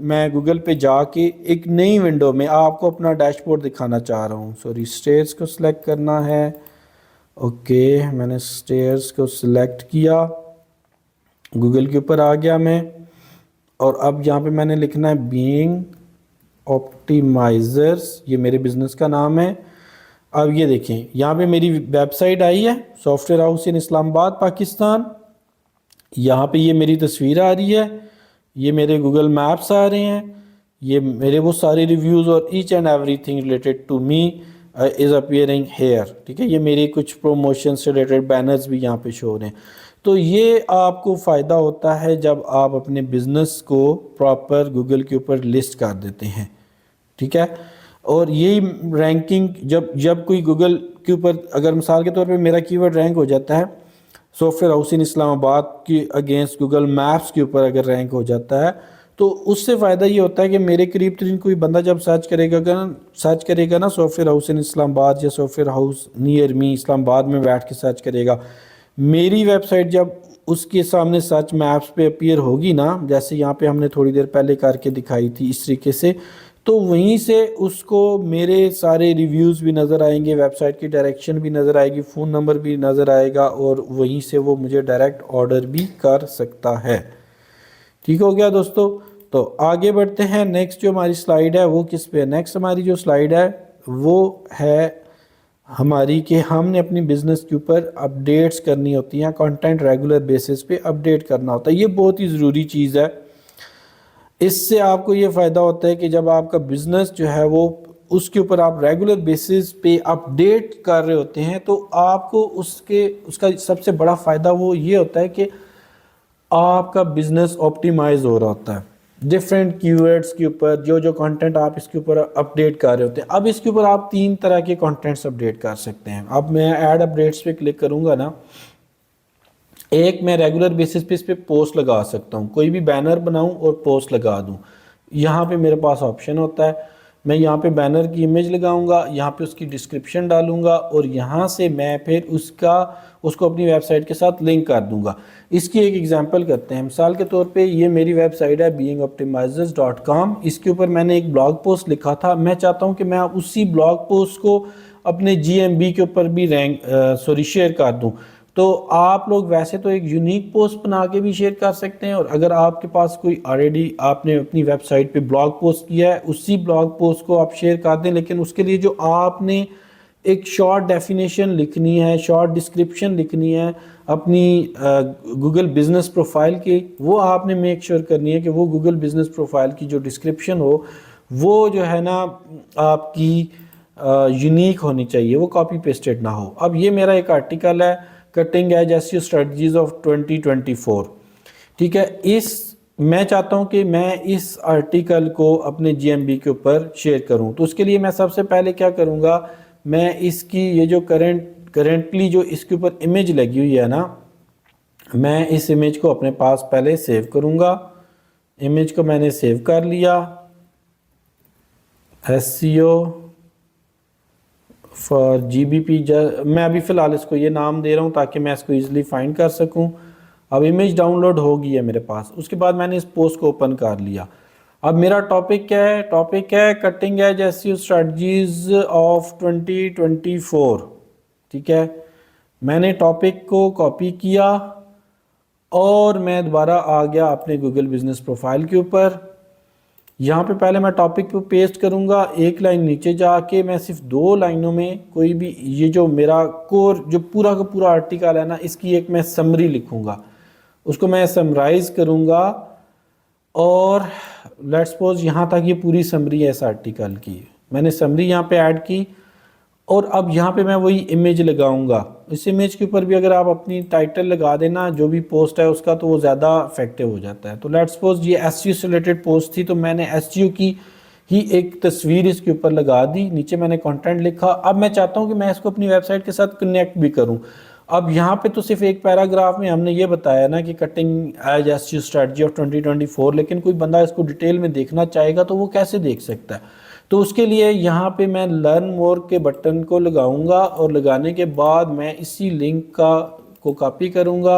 میں گوگل پہ جا کے ایک نئی ونڈو میں آپ کو اپنا ڈیش بورڈ دکھانا چاہ رہا ہوں. سوری, اسٹیئرس کو سلیکٹ کرنا ہے. اوکے, میں نے اسٹیئرس کو سلیکٹ کیا, گوگل کے اوپر آ گیا میں, اور اب یہاں پہ میں نے لکھنا ہے بینگ آپٹیمائزرز, یہ میرے بزنس کا نام ہے. اب یہ دیکھیں, یہاں پہ میری ویب سائٹ آئی ہے, سافٹ ویئر ہاؤس ان اسلام آباد پاکستان. یہاں پہ یہ میری تصویر آ رہی ہے, یہ میرے گوگل میپس آ رہے ہیں, یہ میرے وہ سارے ریویوز, اور each and every thing related to me is appearing here. ٹھیک ہے, یہ میری کچھ پروموشن سے ریلیٹڈ بینرز بھی یہاں پہ شو ہو رہے ہیں. تو یہ آپ کو فائدہ ہوتا ہے جب آپ اپنے بزنس کو پراپر گوگل کے اوپر لسٹ کر دیتے ہیں. ٹھیک ہے, اور یہی رینکنگ جب کوئی گوگل کے اوپر, اگر مثال کے طور پہ میرا کی ورڈ رینک ہو جاتا ہے سافٹ ویئر ہاؤس ان اسلام آباد کی اگینسٹ گوگل میپس کے اوپر اگر رینک ہو جاتا ہے, تو اس سے فائدہ یہ ہوتا ہے کہ میرے قریب ترین کوئی بندہ جب سرچ کرے گا نا سافٹ ویئر ہاؤس ان اسلام آباد یا سافٹ ویئر ہاؤس نیئر می اسلام آباد میں بیٹھ کے سرچ کرے گا, میری ویب سائٹ جب اس کے سامنے سرچ میپس پہ اپیئر ہوگی نا, جیسے یہاں پہ ہم نے تھوڑی دیر پہلے کر کے دکھائی تھی اس طریقے سے, تو وہیں سے اس کو میرے سارے ریویوز بھی نظر آئیں گے, ویب سائٹ کی ڈائریکشن بھی نظر آئے گی, فون نمبر بھی نظر آئے گا, اور وہیں سے وہ مجھے ڈائریکٹ آرڈر بھی کر سکتا ہے. ٹھیک ہو گیا دوستو. تو آگے بڑھتے ہیں. نیکسٹ جو ہماری سلائیڈ ہے وہ کس پہ ہے؟ نیکسٹ ہماری جو سلائیڈ ہے وہ ہے ہماری کہ ہم نے اپنی بزنس کے اوپر اپڈیٹس کرنی ہوتی ہیں, کانٹینٹ ریگولر بیسس پہ اپڈیٹ کرنا ہوتا ہے. یہ بہت ہی ضروری چیز ہے. اس سے آپ کو یہ فائدہ ہوتا ہے کہ جب آپ کا بزنس جو ہے وہ اس کے اوپر آپ ریگولر بیسس پہ اپڈیٹ کر رہے ہوتے ہیں, تو آپ کو اس کا سب سے بڑا فائدہ وہ یہ ہوتا ہے کہ آپ کا بزنس آپٹیمائز ہو رہا ہوتا ہے ڈفرینٹ کی ورڈز کے اوپر. جو کانٹینٹ آپ اس کے اوپر اپڈیٹ کر رہے ہوتے ہیں, اب اس کے اوپر آپ 3 طرح کے کانٹینٹس اپڈیٹ کر سکتے ہیں. اب میں ایڈ اپڈیٹس پہ کلک کروں گا نا, ایک میں ریگولر بیسس پہ اس پہ پوسٹ لگا سکتا ہوں, کوئی بھی بینر بناؤں اور پوسٹ لگا دوں. یہاں پہ میرے پاس آپشن ہوتا ہے, میں یہاں پہ بینر کی امیج لگاؤں گا, یہاں پہ اس کی ڈسکرپشن ڈالوں گا, اور یہاں سے میں پھر اس کو اپنی ویب سائٹ کے ساتھ لنک کر دوں گا. اس کی ایک ایگزامپل کرتے ہیں. مثال کے طور پہ یہ میری ویب سائٹ ہے beingoptimizers.com. اس کے اوپر میں نے ایک بلاگ پوسٹ لکھا تھا. میں چاہتا ہوں کہ میں اسی بلاگ پوسٹ کو اپنے GMB کے اوپر بھی شیئر کر دوں. تو آپ لوگ ویسے تو ایک یونیک پوسٹ بنا کے بھی شیئر کر سکتے ہیں، اور اگر آپ کے پاس کوئی آلریڈی آپ نے اپنی ویب سائٹ پہ بلاگ پوسٹ کیا ہے، اسی بلاگ پوسٹ کو آپ شیئر کر دیں، لیکن اس کے لیے جو آپ نے ایک شارٹ ڈیفینیشن لکھنی ہے، شارٹ ڈسکرپشن لکھنی ہے اپنی گوگل بزنس پروفائل کی، وہ آپ نے میک شیئر کرنی ہے کہ وہ گوگل بزنس پروفائل کی جو ڈسکرپشن ہو وہ جو ہے نا آپ کی یونیک ہونی چاہیے، وہ کاپی پیسٹڈ نہ ہو۔ اب یہ میرا ایک آرٹیکل ہے cutting edge SEO strategies of 2024، ٹھیک ہے، میں چاہتا ہوں کہ میں اس آرٹیکل کو اپنے جی ایم بی کے اوپر شیئر کروں، تو اس کے لیے میں سب سے پہلے کیا کروں گا، میں اس کی یہ جو کرنٹلی جو اس کے اوپر امیج لگی ہوئی ہے نا، میں اس امیج کو اپنے پاس پہلے سیو کروں گا۔ امیج کو میں نے سیو کر لیا، S C O for G B P, میں ابھی فی الحال اس کو یہ نام دے رہا ہوں تاکہ میں اس کو ایزیلی فائنڈ کر سکوں۔ اب امیج ڈاؤن لوڈ ہو گئی ہے میرے پاس، اس کے بعد میں نے اس پوسٹ کو اوپن کر لیا۔ اب میرا ٹاپک کیا ہے؟ ٹاپک ہے cutting edge S E O strategies of 2024، ٹھیک ہے۔ میں نے ٹاپک کو کاپی کیا اور میں دوبارہ آ گیا اپنے گوگل بزنس پروفائل کے اوپر۔ یہاں پہ پہلے میں ٹاپک پہ پیسٹ کروں گا، ایک لائن نیچے جا کے میں صرف 2 لائنوں میں کوئی بھی یہ جو میرا کور جو پورا کا پورا آرٹیکل ہے نا، اس کی ایک میں سمری لکھوں گا، اس کو میں سمرائز کروں گا، اور لیٹس سپوز یہاں تک یہ پوری سمری ہے اس آرٹیکل کی، میں نے سمری یہاں پہ ایڈ کی، اور اب یہاں پہ میں وہی امیج لگاؤں گا۔ اس امیج کے اوپر بھی اگر آپ اپنی ٹائٹل لگا دینا جو بھی پوسٹ ہے اس کا، تو وہ زیادہ افیکٹو ہو جاتا ہے۔ تو لیٹس سپوز یہ ایس سی او سے ریلیٹڈ پوسٹ تھی، تو میں نے ایس سی او کی ہی ایک تصویر اس کے اوپر لگا دی، نیچے میں نے کنٹینٹ لکھا۔ اب میں چاہتا ہوں کہ میں اس کو اپنی ویب سائٹ کے ساتھ کنیکٹ بھی کروں۔ اب یہاں پہ تو صرف ایک پیراگراف میں ہم نے یہ بتایا نا کہ cutting edge S C O strategy of 2024، لیکن کوئی بندہ اس کو ڈیٹیل میں دیکھنا چاہے گا تو وہ کیسے دیکھ سکتا ہے؟ تو اس کے لیے یہاں پہ میں لرن مور کے بٹن کو لگاؤں گا، اور لگانے کے بعد میں اسی لنک کو کاپی کروں گا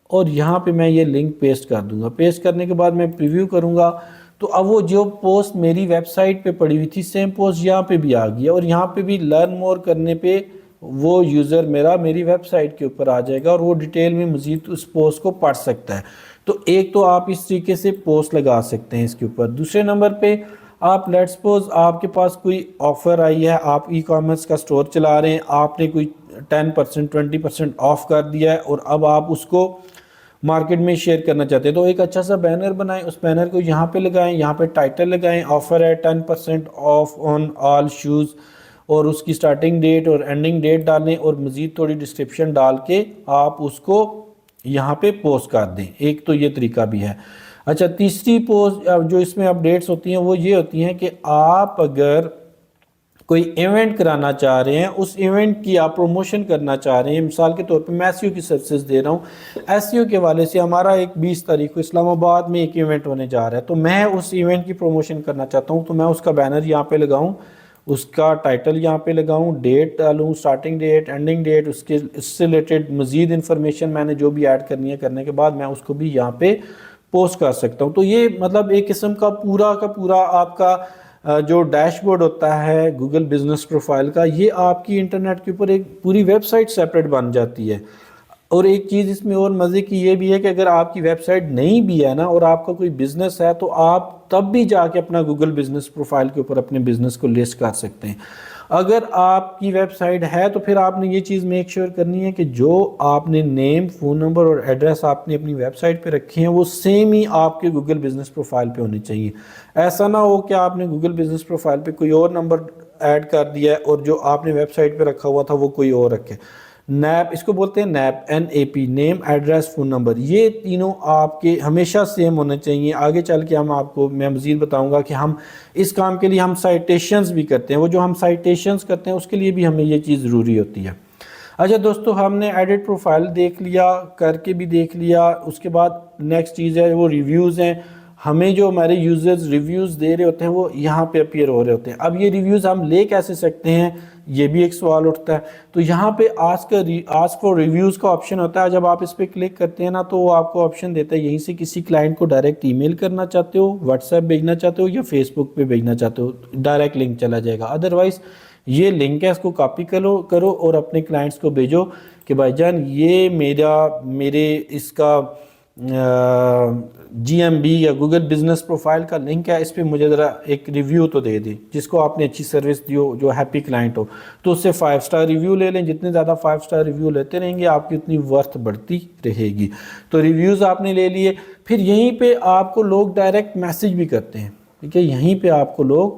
اور یہاں پہ میں یہ لنک پیسٹ کر دوں گا۔ پیسٹ کرنے کے بعد میں پریویو کروں گا، تو اب وہ جو پوسٹ میری ویب سائٹ پہ پڑی ہوئی تھی سیم پوسٹ یہاں پہ بھی آ گیا، اور یہاں پہ بھی لرن مور کرنے پہ وہ یوزر میری ویب سائٹ کے اوپر آ جائے گا، اور وہ ڈیٹیل میں مزید اس پوسٹ کو پڑھ سکتا ہے۔ تو ایک تو آپ اس طریقے سے پوسٹ لگا سکتے ہیں اس کے اوپر۔ دوسرے نمبر پہ آپ لیٹ سپوز آپ کے پاس کوئی آفر آئی ہے، آپ ای کامرس کا سٹور چلا رہے ہیں، آپ نے کوئی 10% 20% آف کر دیا ہے، اور اب آپ اس کو مارکیٹ میں شیئر کرنا چاہتے ہیں، تو ایک اچھا سا بینر بنائیں، اس بینر کو یہاں پہ لگائیں، یہاں پہ ٹائٹل لگائیں، آفر ہے 10% آف آن آل شوز، اور اس کی سٹارٹنگ ڈیٹ اور اینڈنگ ڈیٹ ڈالیں، اور مزید تھوڑی ڈسکرپشن ڈال کے آپ اس کو یہاں پہ پوسٹ کر دیں۔ ایک تو یہ طریقہ بھی ہے۔ اچھا، تیسری پوسٹ جو اس میں اپڈیٹس ہوتی ہیں وہ یہ ہوتی ہیں کہ آپ اگر کوئی ایونٹ کرانا چاہ رہے ہیں، اس ایونٹ کی آپ پروموشن کرنا چاہ رہے ہیں، مثال کے طور پہ میں ایس سی او کی سروسز دے رہا ہوں، ایس سی او کے حوالے سے ہمارا ایک 20 تاریخ کو اسلام آباد میں ایک ایونٹ ہونے جا رہا ہے، تو میں اس ایونٹ کی پروموشن کرنا چاہتا ہوں، تو میں اس کا بینر یہاں پہ لگاؤں، اس کا ٹائٹل یہاں پہ لگاؤں، ڈیٹ ڈالوں، سٹارٹنگ ڈیٹ، اینڈنگ ڈیٹ، اس سے ریلیٹڈ مزید انفارمیشن میں نے جو بھی ایڈ کرنی ہے، کرنے کے بعد میں اس کو بھی یہاں پہ پوسٹ کر سکتا ہوں۔ تو یہ مطلب ایک قسم کا پورا آپ کا جو ڈیش بورڈ ہوتا ہے گوگل بزنس پروفائل کا، یہ آپ کی انٹرنیٹ کے اوپر ایک پوری ویب سائٹ سیپریٹ بن جاتی ہے۔ اور ایک چیز اس میں اور مزے کی یہ بھی ہے کہ اگر آپ کی ویب سائٹ نہیں بھی ہے نا، اور آپ کا کوئی بزنس ہے، تو آپ تب بھی جا کے اپنا گوگل بزنس پروفائل کے اوپر اپنے بزنس کو لسٹ کر سکتے ہیں۔ اگر آپ کی ویب سائٹ ہے تو پھر آپ نے یہ چیز میک شیئر کرنی ہے کہ جو آپ نے نیم، فون نمبر اور ایڈریس آپ نے اپنی ویب سائٹ پہ رکھے ہیں، وہ سیم ہی آپ کے گوگل بزنس پروفائل پہ ہونے چاہیے۔ ایسا نہ ہو کہ آپ نے گوگل بزنس پروفائل پہ کوئی اور نمبر ایڈ کر دیا ہے اور جو آپ نے ویب سائٹ پہ رکھا ہوا تھا وہ کوئی اور رکھے۔ نیپ، اس کو بولتے ہیں نیپ، NAP، نیم، ایڈریس، فون نمبر، یہ تینوں آپ کے ہمیشہ سیم ہونے چاہیے۔ آگے چل کے میں مزید بتاؤں گا کہ ہم اس کام کے لیے ہم سائٹیشنز بھی کرتے ہیں، وہ جو ہم سائٹیشنز کرتے ہیں اس کے لیے بھی ہمیں یہ چیز ضروری ہوتی ہے۔ اچھا دوستو، ہم نے ایڈٹ پروفائل دیکھ لیا، کر کے بھی دیکھ لیا، اس کے بعد نیکسٹ چیز ہے وہ ریویوز ہیں۔ ہمیں جو ہمارے یوزرز ریویوز دے رہے ہوتے ہیں وہ یہاں پہ اپیئر ہو رہے ہوتے ہیں۔ اب یہ ریویوز ہم لے کیسے سکتے ہیں، یہ بھی ایک سوال اٹھتا ہے۔ تو یہاں پہ آسک فار ریویوز کا آپشن ہوتا ہے، جب آپ اس پہ کلک کرتے ہیں نا تو وہ آپ کو آپشن دیتا ہے، یہیں سے کسی کلائنٹ کو ڈائریکٹ ای میل کرنا چاہتے ہو، واٹس ایپ بھیجنا چاہتے ہو یا فیس بک پہ بھیجنا چاہتے ہو، ڈائریکٹ لنک چلا جائے گا۔ ادروائز یہ لنک ہے، اس کو کاپی کرو اور اپنے کلائنٹس کو بھیجو کہ بھائی جان یہ میرے اس کا جی ایم بی یا گوگل بزنس پروفائل کا لنک ہے، اس پہ مجھے ذرا ایک ریویو تو دے دیں، جس کو آپ نے اچھی سروس دی ہو، جو ہیپی کلائنٹ ہو، تو اس سے 5 سٹار ریویو لے لیں. جتنے زیادہ 5 سٹار ریویو لیتے رہیں گے آپ کی اتنی ورتھ بڑھتی رہے گی. تو ریویوز آپ نے لے لیے، پھر یہیں پہ آپ کو لوگ ڈائریکٹ میسج بھی کرتے ہیں. ٹھیک ہے، یہیں پہ آپ کو لوگ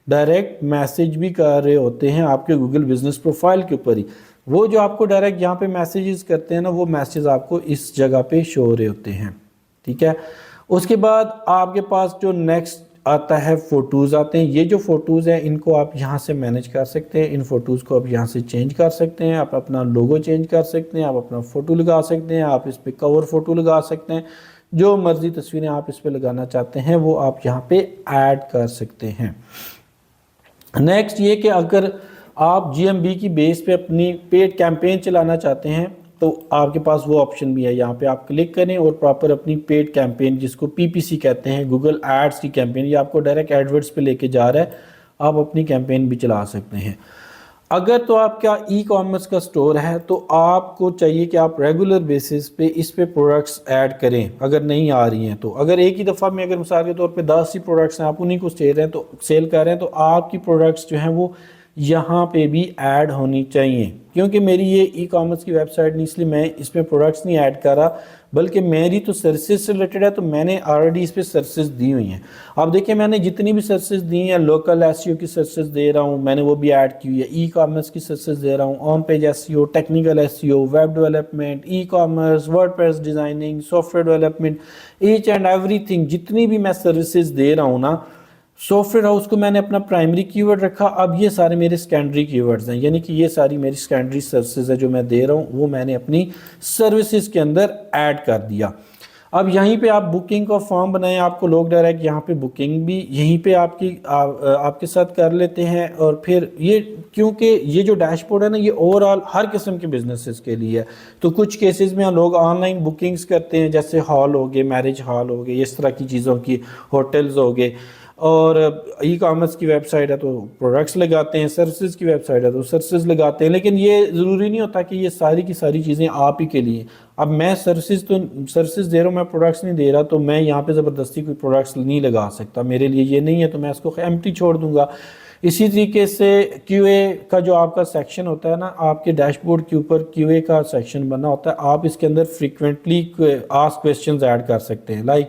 ڈائریکٹ میسج بھی کر رہے ہوتے ہیں آپ کے گوگل بزنس پروفائل کے اوپر ہی. وہ جو آپ کو ڈائریکٹ یہاں پہ میسیجز کرتے ہیں نا، وہ میسیجز آپ کو اس جگہ پہ شو ہو رہے ہوتے ہیں. ٹھیک ہے، اس کے بعد آپ کے پاس جو نیکسٹ آتا ہے فوٹوز آتے ہیں. یہ جو فوٹوز ہیں ان کو آپ یہاں سے مینیج کر سکتے ہیں. ان فوٹوز کو آپ یہاں سے چینج کر سکتے ہیں. آپ اپنا لوگو چینج کر سکتے ہیں، آپ اپنا فوٹو لگا سکتے ہیں، آپ اس پہ کور فوٹو لگا سکتے ہیں. جو مرضی تصویریں آپ اس پہ لگانا چاہتے ہیں وہ آپ یہاں پہ ایڈ کر سکتے ہیں. نیکسٹ یہ کہ اگر آپ جی ایم بی کی بیس پہ اپنی پیڈ کیمپین چلانا چاہتے ہیں تو آپ کے پاس وہ آپشن بھی ہے. یہاں پہ آپ کلک کریں اور پراپر اپنی پیڈ کیمپین، جس کو پی پی سی کہتے ہیں، گوگل ایڈز کی کیمپین، یہ آپ کو ڈائریکٹ ایڈورڈز پہ لے کے جا رہا ہے. آپ اپنی کیمپین بھی چلا سکتے ہیں. اگر تو آپ کا ای کامرس کا سٹور ہے تو آپ کو چاہیے کہ آپ ریگولر بیسس پہ اس پہ پروڈکٹس ایڈ کریں اگر نہیں آ رہی ہیں تو. اگر ایک ہی دفعہ میں اگر مثال کے طور پہ 10 ہی پروڈکٹس ہیں، آپ انہیں کو سیل کر رہے ہیں، تو آپ کی پروڈکٹس جو ہیں وہ یہاں پہ بھی ایڈ ہونی چاہیے. کیونکہ میری یہ ای کامرس کی ویب سائٹ نہیں، اس لیے میں اس میں پروڈکٹس نہیں ایڈ کر رہا، بلکہ میری تو سروسز سے ریلیٹڈ ہے، تو میں نے آلریڈی اس پہ سروسز دی ہوئی ہیں. اب دیکھیں میں نے جتنی بھی سروسز دی ہیں، لوکل ایس ای او کی سروسز دے رہا ہوں، میں نے وہ بھی ایڈ کی ہوئی ہے. ای کامرس کی سروسز دے رہا ہوں، on page S E O, technical S E O, web development, e commerce, WordPress designing, software development, H and every تھنگ. جتنی بھی میں سروسز دے رہا ہوں نا، سافٹ ویئر ہاؤس کو میں نے اپنا پرائمری کی ورڈ رکھا. اب یہ سارے میرے سیکنڈری کی ورڈز ہیں، یعنی کہ یہ ساری میری سیکنڈری سروسز ہے جو میں دے رہا ہوں، وہ میں نے اپنی سروسز کے اندر ایڈ کر دیا. اب یہیں پہ آپ بکنگ کا فارم بنائیں، آپ کو لوگ ڈائریکٹ یہاں پہ بکنگ بھی یہیں پہ آپ کے ساتھ کر لیتے ہیں. اور پھر یہ کیونکہ یہ جو ڈیش بورڈ ہے نا، یہ اوورآل ہر قسم کے بزنسز کے لیے ہے. تو کچھ کیسز میں لوگ آن لائن بکنگز کرتے ہیں، جیسے ہال ہو گئے، میرج ہال ہو گئے، اس طرح کی چیزوں کی، ہوٹلز ہو گئے. اور ای کامرس کی ویب سائٹ ہے تو پروڈکٹس لگاتے ہیں، سروسز کی ویب سائٹ ہے تو سروسز لگاتے ہیں. لیکن یہ ضروری نہیں ہوتا کہ یہ ساری کی ساری چیزیں آپ ہی کے لیے. اب میں سروسز دے رہا ہوں، میں پروڈکٹس نہیں دے رہا، تو میں یہاں پہ زبردستی کوئی پروڈکٹس نہیں لگا سکتا. میرے لیے یہ نہیں ہے تو میں اس کو ایمٹی چھوڑ دوں گا. اسی طریقے سے کیو اے کا جو آپ کا سیکشن ہوتا ہے نا، آپ کے ڈیش بورڈ کے اوپر کیو اے کا سیکشن بنا ہوتا ہے. آپ اس کے اندر فریکوینٹلی آسک کویسچنز ایڈ کر سکتے ہیں، like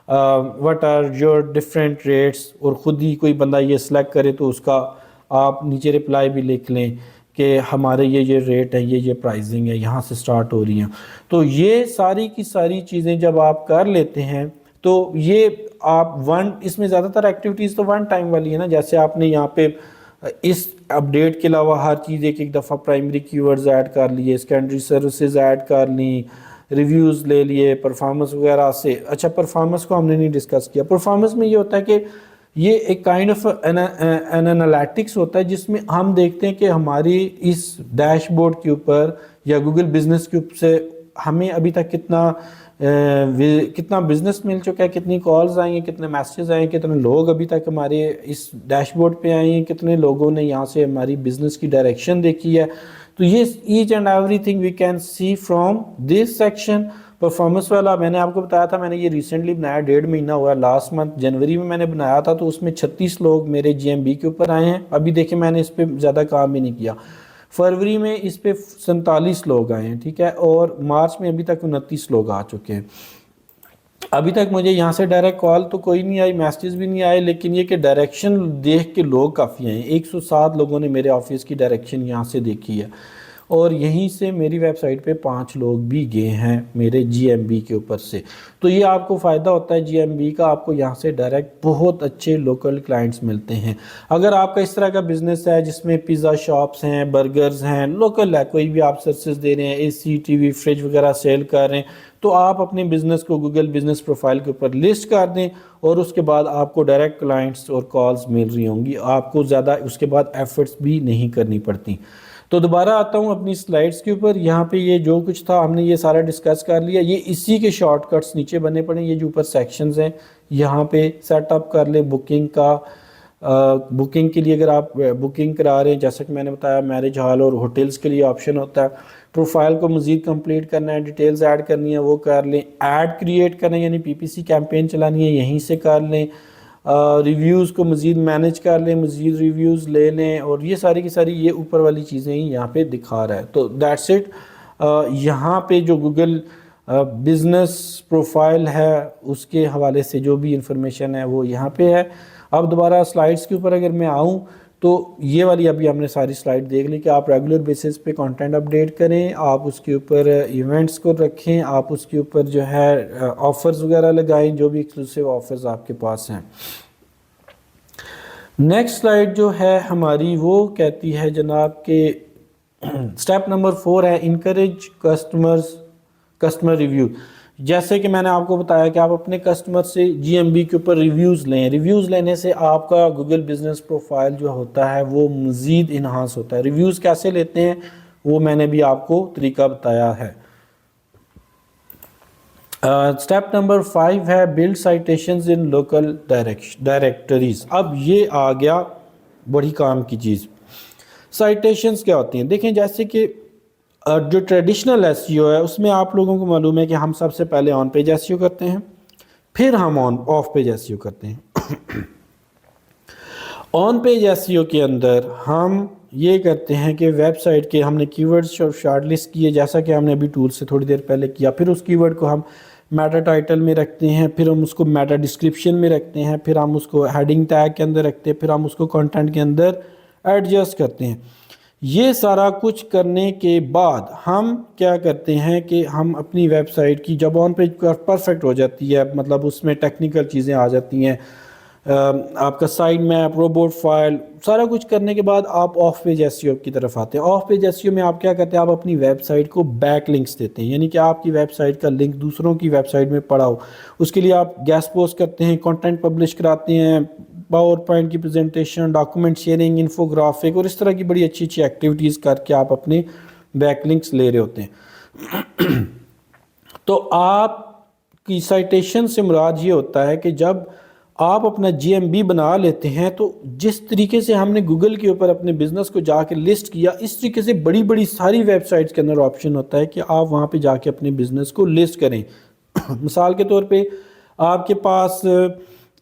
what are your different rates، اور خود ہی کوئی بندہ یہ سلیکٹ کرے تو اس کا آپ نیچے رپلائی بھی لکھ لیں کہ ہمارے یہ ریٹ ہے، یہ پرائزنگ ہے، یہاں سے سٹارٹ ہو رہی ہیں. تو یہ ساری کی ساری چیزیں جب آپ کر لیتے ہیں تو یہ آپ اس میں زیادہ تر ایکٹیویٹیز تو ون ٹائم والی ہے نا. جیسے آپ نے یہاں پہ اس اپڈیٹ کے علاوہ ہر چیز ایک دفعہ پرائمری کی ورڈز ایڈ کر لیے، سیکنڈری سروسز ایڈ کر لیں، ریویوز لے لیے، پرفارمنس وغیرہ سے. اچھا، پرفارمنس کو ہم نے نہیں ڈسکس کیا. پرفارمنس میں یہ ہوتا ہے کہ یہ ایک کائنڈ آف انالیٹکس ہوتا ہے، جس میں ہم دیکھتے ہیں کہ ہماری اس ڈیش بورڈ کے اوپر یا گوگل بزنس کے اوپر سے ہمیں ابھی تک کتنا بزنس مل چکا ہے، کتنی کالز آئی ہیں، کتنے میسیجز آئے ہیں، کتنے لوگ ابھی تک ہمارے اس ڈیش بورڈ پہ آئے ہیں، کتنے لوگوں نے یہاں سے ہماری بزنس کی ڈائریکشن دیکھی ہے. تو یہ each and every thing we can see from this section. Performance والا میں نے آپ کو بتایا تھا، میں نے یہ ریسنٹلی بنایا، 1.5 مہینہ ہوا، لاسٹ منتھ جنوری میں نے بنایا تھا. تو اس میں 36 لوگ میرے جی ایم بی کے اوپر آئے ہیں. ابھی دیکھیں میں نے اس پہ زیادہ کام بھی نہیں کیا. فروری میں اس پہ 47 لوگ آئے ہیں، ٹھیک ہے، اور مارچ میں ابھی تک 29 لوگ آ چکے ہیں. ابھی تک مجھے یہاں سے ڈائریکٹ کال تو کوئی نہیں آئی، میسیجز بھی نہیں آئے، لیکن یہ کہ ڈائریکشن دیکھ کے لوگ کافی ہیں. 107 لوگوں نے میرے آفس کی ڈائریکشن یہاں سے دیکھی ہے. اور یہیں سے میری ویب سائٹ پہ 5 لوگ بھی گئے ہیں میرے جی ایم بی کے اوپر سے. تو یہ آپ کو فائدہ ہوتا ہے جی ایم بی کا، آپ کو یہاں سے ڈائریکٹ بہت اچھے لوکل کلائنٹس ملتے ہیں. اگر آپ کا اس طرح کا بزنس ہے جس میں پیزا شاپس ہیں، برگرز ہیں، لوکل ہے، کوئی بھی آپ سروسز دے رہے ہیں، اے سی، ٹی وی، فریج وغیرہ سیل کر رہے ہیں، تو آپ اپنے بزنس کو گوگل بزنس پروفائل کے اوپر لسٹ کر دیں اور اس کے بعد آپ کو ڈائریکٹ کلائنٹس اور کالز مل رہی ہوں گی. آپ کو زیادہ اس کے بعد ایفرٹس بھی نہیں کرنی پڑتی. تو دوبارہ آتا ہوں اپنی سلائڈز کے اوپر. یہاں پہ یہ جو کچھ تھا ہم نے یہ سارا ڈسکس کر لیا. یہ اسی کے شارٹ کٹس نیچے بنے پڑے ہیں. یہ جو اوپر سیکشنز ہیں یہاں پہ سیٹ اپ کر لیں، بکنگ کا، بکنگ کے لیے اگر آپ بکنگ کرا رہے ہیں، جیسا کہ میں نے بتایا میرج ہال اور ہوٹلز کے لیے آپشن ہوتا ہے. پروفائل کو مزید کمپلیٹ کرنا ہے، ڈیٹیلز ایڈ کرنی ہے وہ کر لیں. ایڈ کریٹ کرنا ہے یعنی پی پی سی کیمپین چلانی ہے یہیں سے کر لیں. ریویوز کو مزید مینیج کر لیں، مزید ریویوز لے لیں، اور یہ ساری کی ساری یہ اوپر والی چیزیں ہی یہاں پہ دکھا رہا ہے. تو دیٹس اٹ. یہاں پہ جو گوگل بزنس پروفائل ہے اس کے حوالے سے جو بھی انفارمیشن ہے وہ یہاں پہ ہے. اب دوبارہ سلائیڈز کے اوپر اگر میں آؤں تو یہ والی ابھی ہم نے ساری سلائیڈ دیکھ لی کہ آپ ریگولر بیسس پہ کانٹینٹ اپڈیٹ کریں، آپ اس کے اوپر ایونٹس کو رکھیں، آپ اس کے اوپر جو ہے آفرز وغیرہ لگائیں، جو بھی ایکسکلوسیو آفرز آپ کے پاس ہیں. نیکسٹ سلائیڈ جو ہے ہماری وہ کہتی ہے جناب کہ سٹیپ نمبر 4 ہے انکریج کسٹمر ریویو. جیسے کہ میں نے آپ کو بتایا کہ آپ اپنے کسٹمر سے جی ایم بی کے اوپر ریویوز لیں. ریویوز لینے سے آپ کا گوگل بزنس پروفائل جو ہوتا ہے وہ مزید انہانس ہوتا ہے. ریویوز کیسے لیتے ہیں وہ میں نے بھی آپ کو طریقہ بتایا ہے. سٹیپ نمبر 5 ہے بلڈ سائٹیشنز ان لوکل ڈائریکٹریز. اب یہ آ گیا بڑی کام کی چیز. سائٹیشنز کیا ہوتی ہیں؟ دیکھیں جیسے کہ جو ٹریڈیشنل ایس ای او ہے اس میں آپ لوگوں کو معلوم ہے کہ ہم سب سے پہلے آن پیج ایس ای او کرتے ہیں، پھر ہم آف پیج ایس ای او کرتے ہیں. آن پیج ایس ای او کے اندر ہم یہ کرتے ہیں کہ ویب سائٹ کے ہم نے کی ورڈز شارٹ لسٹ کیے جیسا کہ ہم نے ابھی ٹول سے تھوڑی دیر پہلے کیا، پھر اس کی ورڈ کو ہم میٹا ٹائٹل میں رکھتے ہیں، پھر ہم اس کو میٹا ڈسکرپشن میں رکھتے ہیں، پھر ہم اس کو ہیڈنگ ٹیگ کے اندر رکھتے ہیں، پھر ہم اس کو کنٹینٹ کے اندر ایڈجسٹ کرتے ہیں. یہ سارا کچھ کرنے کے بعد ہم کیا کرتے ہیں کہ ہم اپنی ویب سائٹ کی جب آن پیج پرفیکٹ ہو جاتی ہے، مطلب اس میں ٹیکنیکل چیزیں آ جاتی ہیں، آپ کا سائٹ میپ، روبوٹ فائل، سارا کچھ کرنے کے بعد آپ آف پیج ایس ای او کی طرف آتے ہیں. آف پیج ایس ای او میں آپ کیا کرتے ہیں؟ آپ اپنی ویب سائٹ کو بیک لنکس دیتے ہیں، یعنی کہ آپ کی ویب سائٹ کا لنک دوسروں کی ویب سائٹ میں پڑا ہو. اس کے لیے آپ گیسٹ پوسٹ کرتے ہیں، کنٹینٹ پبلش کراتے ہیں، پاور پوائنٹ کی پریزنٹیشن، ڈاکومنٹ شیئرنگ، انفوگرافک اور اس طرح کی بڑی اچھی اچھی ایکٹیویٹیز کر کے آپ اپنے بیک لنکس لے رہے ہوتے ہیں. تو آپ کی سائٹیشن سے مراد یہ ہوتا ہے کہ جب آپ اپنا جی ایم بی بنا لیتے ہیں تو جس طریقے سے ہم نے گوگل کے اوپر اپنے بزنس کو جا کے لسٹ کیا، اس طریقے سے بڑی بڑی ساری ویب سائٹس کے اندر آپشن ہوتا ہے کہ آپ وہاں پہ جا کے اپنے بزنس کو لسٹ کریں. مثال کے طور پہ آپ کے پاس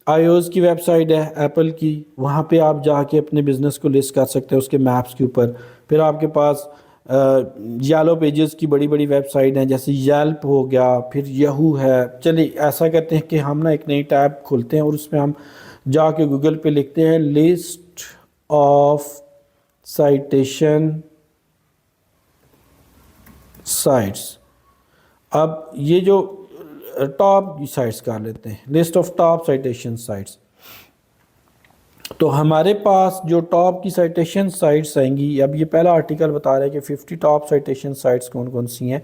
آئی اوز کی ویب سائٹ ہے ایپل کی، وہاں پہ آپ جا کے اپنے بزنس کو لسٹ کر سکتے ہیں اس کے میپس کے اوپر. پھر آپ کے پاس یالو پیجز کی بڑی بڑی ویب سائٹ ہیں جیسے ییلپ ہو گیا، پھر یہو ہے. چلیے ایسا کرتے ہیں کہ ہم نا ایک نئی ٹیب کھولتے ہیں اور اس میں ہم جا کے گوگل پہ لکھتے ہیں لسٹ آف سائٹیشن سائٹس. اب یہ جو ٹاپ سائٹس کر لیتے ہیں، list of top citation sites. تو ہمارے پاس جو ٹاپ کی سائٹیشن سائٹس آئیں گی، اب یہ پہلا آرٹیکل بتا رہا ہے کہ 50 ٹاپ سائٹیشن سائٹس کون کون سی ہیں.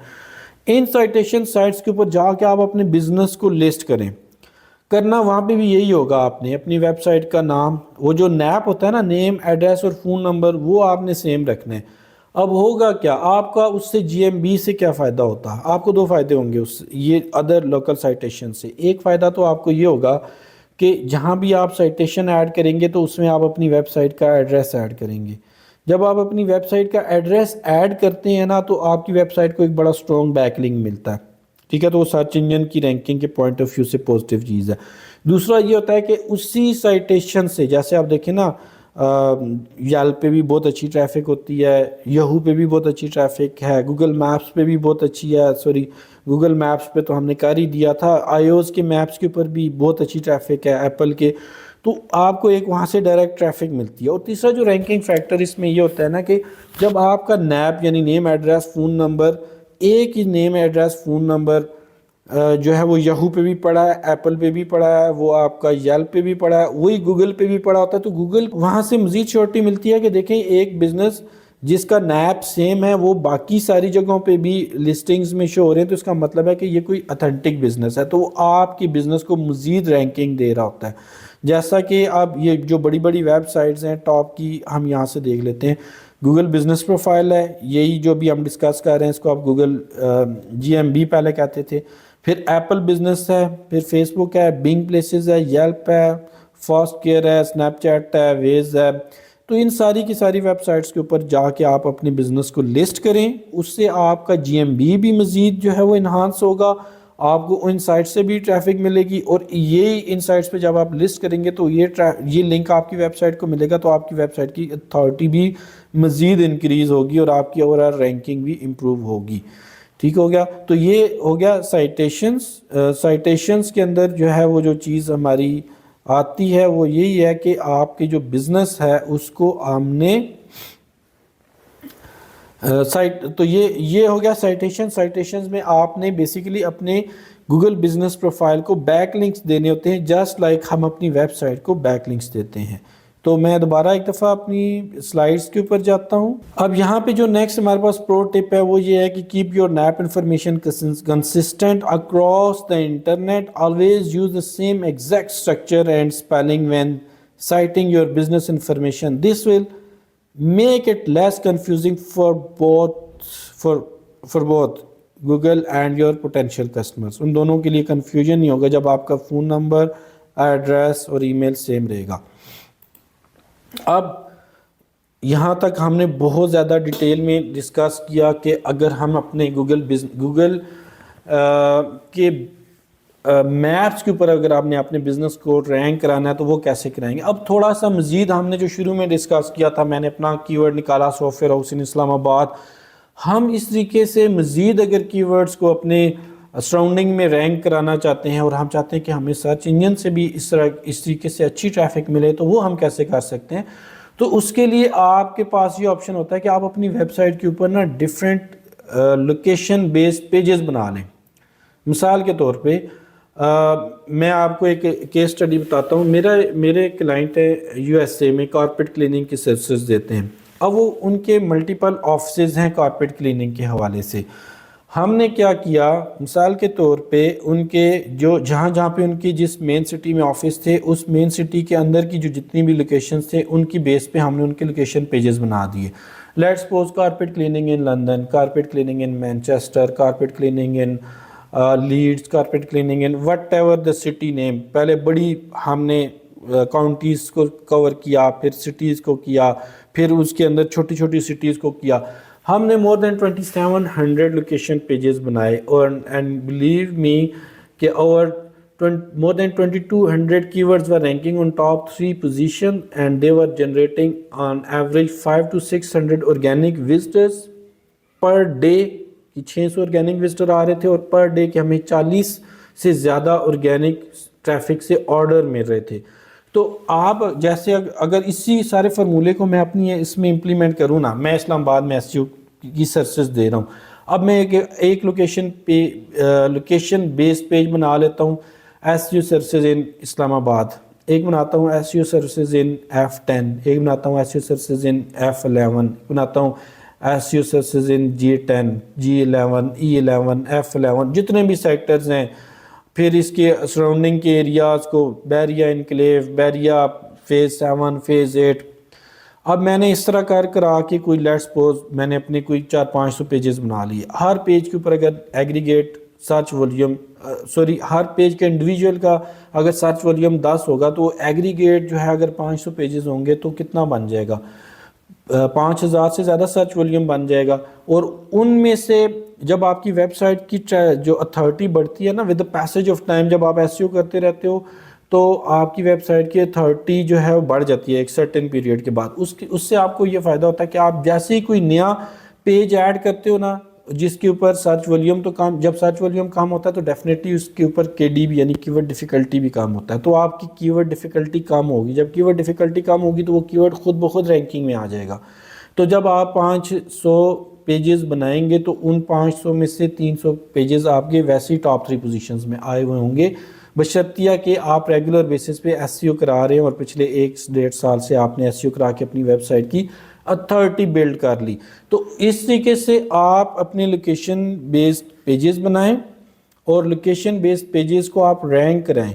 ان سائٹیشن سائٹس کے اوپر جا کے آپ اپنے بزنس کو لسٹ کریں. کرنا وہاں پہ بھی یہی ہوگا، آپ نے اپنی ویب سائٹ کا نام، وہ جو نیپ ہوتا ہے نا، نیم، ایڈریس اور فون نمبر، وہ آپ نے سیم رکھنا ہے. اب ہوگا کیا آپ کا اس سے جی ایم بی سے کیا فائدہ ہوتا ہے؟ آپ کو 2 فائدے ہوں گے اس یہ ادر لوکل سائٹیشن سے. ایک فائدہ تو آپ کو یہ ہوگا کہ جہاں بھی آپ سائٹیشن ایڈ کریں گے تو اس میں آپ اپنی ویب سائٹ کا ایڈریس ایڈ کریں گے. جب آپ اپنی ویب سائٹ کا ایڈریس ایڈ کرتے ہیں نا تو آپ کی ویب سائٹ کو ایک بڑا سٹرونگ بیک لنک ملتا ہے. ٹھیک ہے، تو وہ سرچ انجن کی رینکنگ کے پوائنٹ آف ویو سے پوزیٹیو چیز ہے. دوسرا یہ ہوتا ہے کہ اسی سائٹیشن سے جیسے آپ دیکھیں نا ییلپ پہ بھی بہت اچھی ٹریفک ہوتی ہے، یہو پہ بھی بہت اچھی ٹریفک ہے، گوگل میپس پہ بھی بہت اچھی ہے. گوگل میپس پہ تو ہم نے کر ہی دیا تھا، آئی اوز کے میپس کے اوپر بھی بہت اچھی ٹریفک ہے ایپل کے. تو آپ کو ایک وہاں سے ڈائریکٹ ٹریفک ملتی ہے. اور تیسرا جو رینکنگ فیکٹر اس میں یہ ہوتا ہے نا کہ جب آپ کا نیپ یعنی نیم، ایڈریس، فون نمبر، ایک ہی نیم، ایڈریس، فون نمبر جو ہے وہ یہو پہ بھی پڑا ہے، ایپل پہ بھی پڑا ہے، وہ آپ کا ییلپ پہ بھی پڑا ہے، وہی گوگل پہ بھی پڑا ہوتا ہے، تو گوگل وہاں سے مزید شیورٹی ملتی ہے کہ دیکھیں ایک بزنس جس کا نیپ سیم ہے وہ باقی ساری جگہوں پہ بھی لسٹنگز میں شو ہو رہے ہیں، تو اس کا مطلب ہے کہ یہ کوئی اتھینٹک بزنس ہے، تو وہ آپ کی بزنس کو مزید رینکنگ دے رہا ہوتا ہے. جیسا کہ اب یہ جو بڑی بڑی ویب سائٹس ہیں ٹاپ کی، ہم یہاں سے دیکھ لیتے ہیں. گوگل بزنس پروفائل ہے، یہی جو بھی ہم ڈسکس کر رہے ہیں اس کو آپ گوگل جی ایم بی پہلے کہتے تھے. پھر ایپل بزنس ہے، پھر فیس بک ہے، بنگ پلیسز ہے، ییلپ ہے، فاسٹ کیئر ہے, اسنیپ چیٹ ہے, ویز ہے. تو ان ساری کی ساری ویب سائٹس کے اوپر جا کے آپ اپنے بزنس کو لسٹ کریں, اس سے آپ کا جی ایم بی بھی مزید جو ہے وہ انہانس ہوگا, آپ کو ان سائٹ سے بھی ٹریفک ملے گی, اور یہ ان سائٹس پہ جب آپ لسٹ کریں گے تو یہ لنک آپ کی ویب سائٹ کو ملے گا, تو آپ کی ویب سائٹ کی اتھارٹی بھی مزید انکریز ہوگی اور آپ کی اوور آل رینکنگ بھی امپروو ہوگی. ٹھیک ہو گیا. تو یہ ہو گیا سائٹیشنز. سائٹیشنز کے اندر جو ہے وہ جو چیز ہماری آتی ہے وہ یہی ہے کہ آپ کی جو بزنس ہے اس کو ہم نے تو یہ ہو گیا سائٹیشن. سائٹیشنز میں آپ نے بیسیکلی اپنے گوگل بزنس پروفائل کو بیک لنکس دینے ہوتے ہیں, جسٹ لائک ہم اپنی ویب سائٹ کو بیک لنکس دیتے ہیں. تو میں دوبارہ ایک دفعہ اپنی سلائیڈز کے اوپر جاتا ہوں. اب یہاں پہ جو نیکسٹ ہمارے پاس پرو ٹپ ہے وہ یہ ہے کہ keep your NAP information consistent across the internet. Always use the same exact structure and spelling when citing your business information. This will make it less confusing for both Google and your potential customers. ان دونوں کے لیے confusion نہیں ہوگا جب آپ کا phone number, address اور ای میل same رہے گا. اب یہاں تک ہم نے بہت زیادہ ڈیٹیل میں ڈسکس کیا کہ اگر ہم اپنے گوگل کے میپس کے اوپر اگر آپ نے اپنے بزنس کو رینک کرانا ہے تو وہ کیسے کرائیں گے. اب تھوڑا سا مزید ہم نے جو شروع میں ڈسکس کیا تھا, میں نے اپنا کی ورڈ نکالا سافٹ ویئر ہاؤس ان اسلام آباد. ہم اس طریقے سے مزید اگر کی ورڈز کو اپنے سراؤنڈنگ میں رینک کرانا چاہتے ہیں اور ہم چاہتے ہیں کہ ہمیں سرچ انجن سے بھی اس طریقے سے اچھی ٹریفک ملے, تو وہ ہم کیسے کر سکتے ہیں. تو اس کے لیے آپ کے پاس یہ آپشن ہوتا ہے کہ آپ اپنی ویب سائٹ کے اوپر نا ڈفرینٹ لوکیشن بیسڈ پیجز بنا لیں. مثال کے طور پہ میں آپ کو ایک کیس اسٹڈی بتاتا ہوں. میرے کلائنٹ ہے یو ایس اے میں, کارپیٹ کلیننگ کی سروسز دیتے ہیں. اب وہ ان کے ملٹیپل آفسز ہیں کارپیٹ کلیننگ کے حوالے سے. ہم نے کیا کیا, مثال کے طور پہ ان کے جہاں پہ ان کی جس مین سٹی میں آفس تھے, اس مین سٹی کے اندر کی جو جتنی بھی لوکیشنز تھے ان کی بیس پہ ہم نے ان کے لوکیشن پیجز بنا دیے. Let suppose carpet cleaning in London, carpet cleaning in Manchester, carpet cleaning in Leeds, carpet cleaning in whatever the city name. پہلے بڑی ہم نے کاؤنٹیز کو کور کیا, پھر سٹیز کو کیا, پھر اس کے اندر چھوٹی چھوٹی سٹیز کو کیا. ہم نے مور دین 2700 لوکیشن پیجز بنائے, اور اینڈ بلیو می کہ more than 2200 keywords were ranking on top 3 position and they were generating on average 500 to 600 organic visitors per day. 600 organic visitor آ رہے تھے اور پر ڈے کے ہمیں 40 سے زیادہ آرگینک ٹریفک سے آرڈر مل رہے تھے. تو آپ جیسے اگر اسی سارے فرمولے کو میں اپنی اس میں امپلیمنٹ کروں نا, میں اسلام آباد میں ایس کی سروسز دے رہا ہوں. اب میں ایک لوکیشن بیسڈ پیج بنا لیتا ہوں, ایس یو سروسز ان اسلام آباد, ایک بناتا ہوں S you services in F10, ایک بناتا ہوں S you services in F11, بناتا ہوں S you services in G10, G11, E11, F11, جتنے بھی سیکٹرز ہیں. پھر اس کے سراؤنڈنگ کے ایریاز کو بیریا انکلیو, بیریا فیز 7, فیز 8. اب میں نے اس طرح کرا کے کوئی لیٹ سپوز میں نے اپنے کوئی 400-500 پیجز بنا لیے. ہر پیج کے اوپر اگر ایگریگیٹ سرچ ولیوم ہر پیج کے انڈیویجول کا اگر سرچ ولیوم 10 ہوگا تو ایگریگیٹ جو ہے اگر 500 پیجز ہوں گے تو کتنا بن جائے گا, 5000 سے زیادہ سرچ ولیوم بن جائے گا. اور ان میں سے جب آپ کی ویب سائٹ کی جو اتھارٹی بڑھتی ہے نا with the passage of time, جب آپ ایس کرتے رہتے ہو تو آپ کی ویب سائٹ کی اتھارٹی جو ہے وہ بڑھ جاتی ہے ایک سرٹن پیریڈ کے بعد. اس سے آپ کو یہ فائدہ ہوتا ہے کہ آپ جیسے ہی کوئی نیا پیج ایڈ کرتے ہو نا جس کے اوپر سرچ ولیوم تو کم, جب سرچ ولیوم کم ہوتا ہے تو ڈیفینیٹلی اس کے اوپر KD بھی یعنی کی ورڈ ڈیفیکلٹی بھی کم ہوتا ہے. تو آپ کی کی ورڈ ڈیفیکلٹی کم ہوگی, جب کی ورڈ ڈیفیکلٹی کم ہوگی تو وہ کی ورڈ خود بخود رینکنگ میں آ جائے گا. تو جب آپ 500 پیجز بنائیں گے تو ان 500 میں سے 300 پیجز آپ کے ویسے ہی ٹاپ 3 پوزیشنز میں آئے ہوئے ہوں گے, بشرطیہ کہ آپ ریگولر بیسس پہ SEO کرا رہے ہیں اور پچھلے 1-1.5 سال سے آپ نے SEO کرا کے اپنی ویب سائٹ کی اتھارٹی بلڈ کر لی. تو اس طریقے سے آپ اپنے لوکیشن بیسڈ پیجز بنائیں اور لوکیشن بیسڈ پیجز کو آپ رینک کرائیں.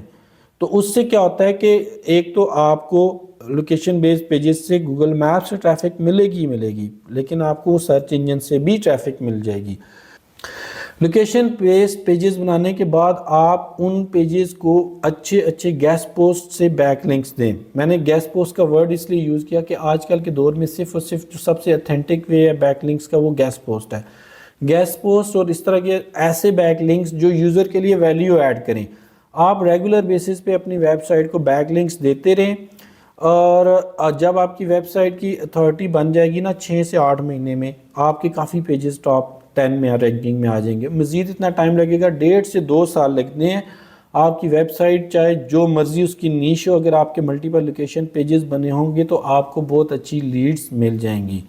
تو اس سے کیا ہوتا ہے کہ ایک تو آپ کو لوکیشن بیسڈ پیجز سے گوگل میپ سے ٹریفک ملے گی, لیکن آپ کو سرچ انجن سے بھی ٹریفک مل جائے گی. لوکیشن بیسڈ پیجز بنانے کے بعد آپ ان پیجز کو اچھے گیسٹ پوسٹ سے بیک لنکس دیں. میں نے گیسٹ پوسٹ کا ورڈ اس لیے یوز کیا کہ آج کل کے دور میں صرف اور صرف جو سب سے اتھینٹک وے ہے بیک لنکس کا وہ گیسٹ پوسٹ ہے. گیسٹ پوسٹ اور اس طرح کے ایسے بیک لنکس جو یوزر کے لیے ویلیو ایڈ کریں. آپ ریگولر بیسس پہ اپنی ویب سائٹ کو بیک لنکس دیتے رہیں اور جب آپ کی ویب سائٹ کی اتھارٹی بن جائے گی نا 6 سے 8 مہینے میں آپ کے کافی پیجز ٹاپ 10 میں رینکنگ میں آ جائیں گے. مزید اتنا ٹائم لگے گا, 1.5 سے 2 سال لگنے ہیں. آپ کی ویب سائٹ چاہے جو مرضی اس کی نیش ہو, اگر آپ کے ملٹیپل لوکیشن پیجز بنے ہوں گے تو آپ کو بہت اچھی لیڈز مل جائیں گی.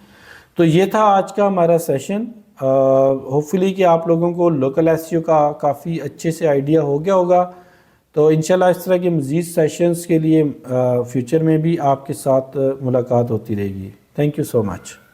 تو یہ تھا آج کا ہمارا سیشن. ہوپ فلی کہ آپ لوگوں کو لوکل ایس ای او کا کافی اچھے سے آئیڈیا ہو گیا ہوگا. تو انشاءاللہ اس طرح کے مزید سیشنز کے لیے فیوچر میں بھی آپ کے ساتھ ملاقات ہوتی رہے گی. Thank you so much.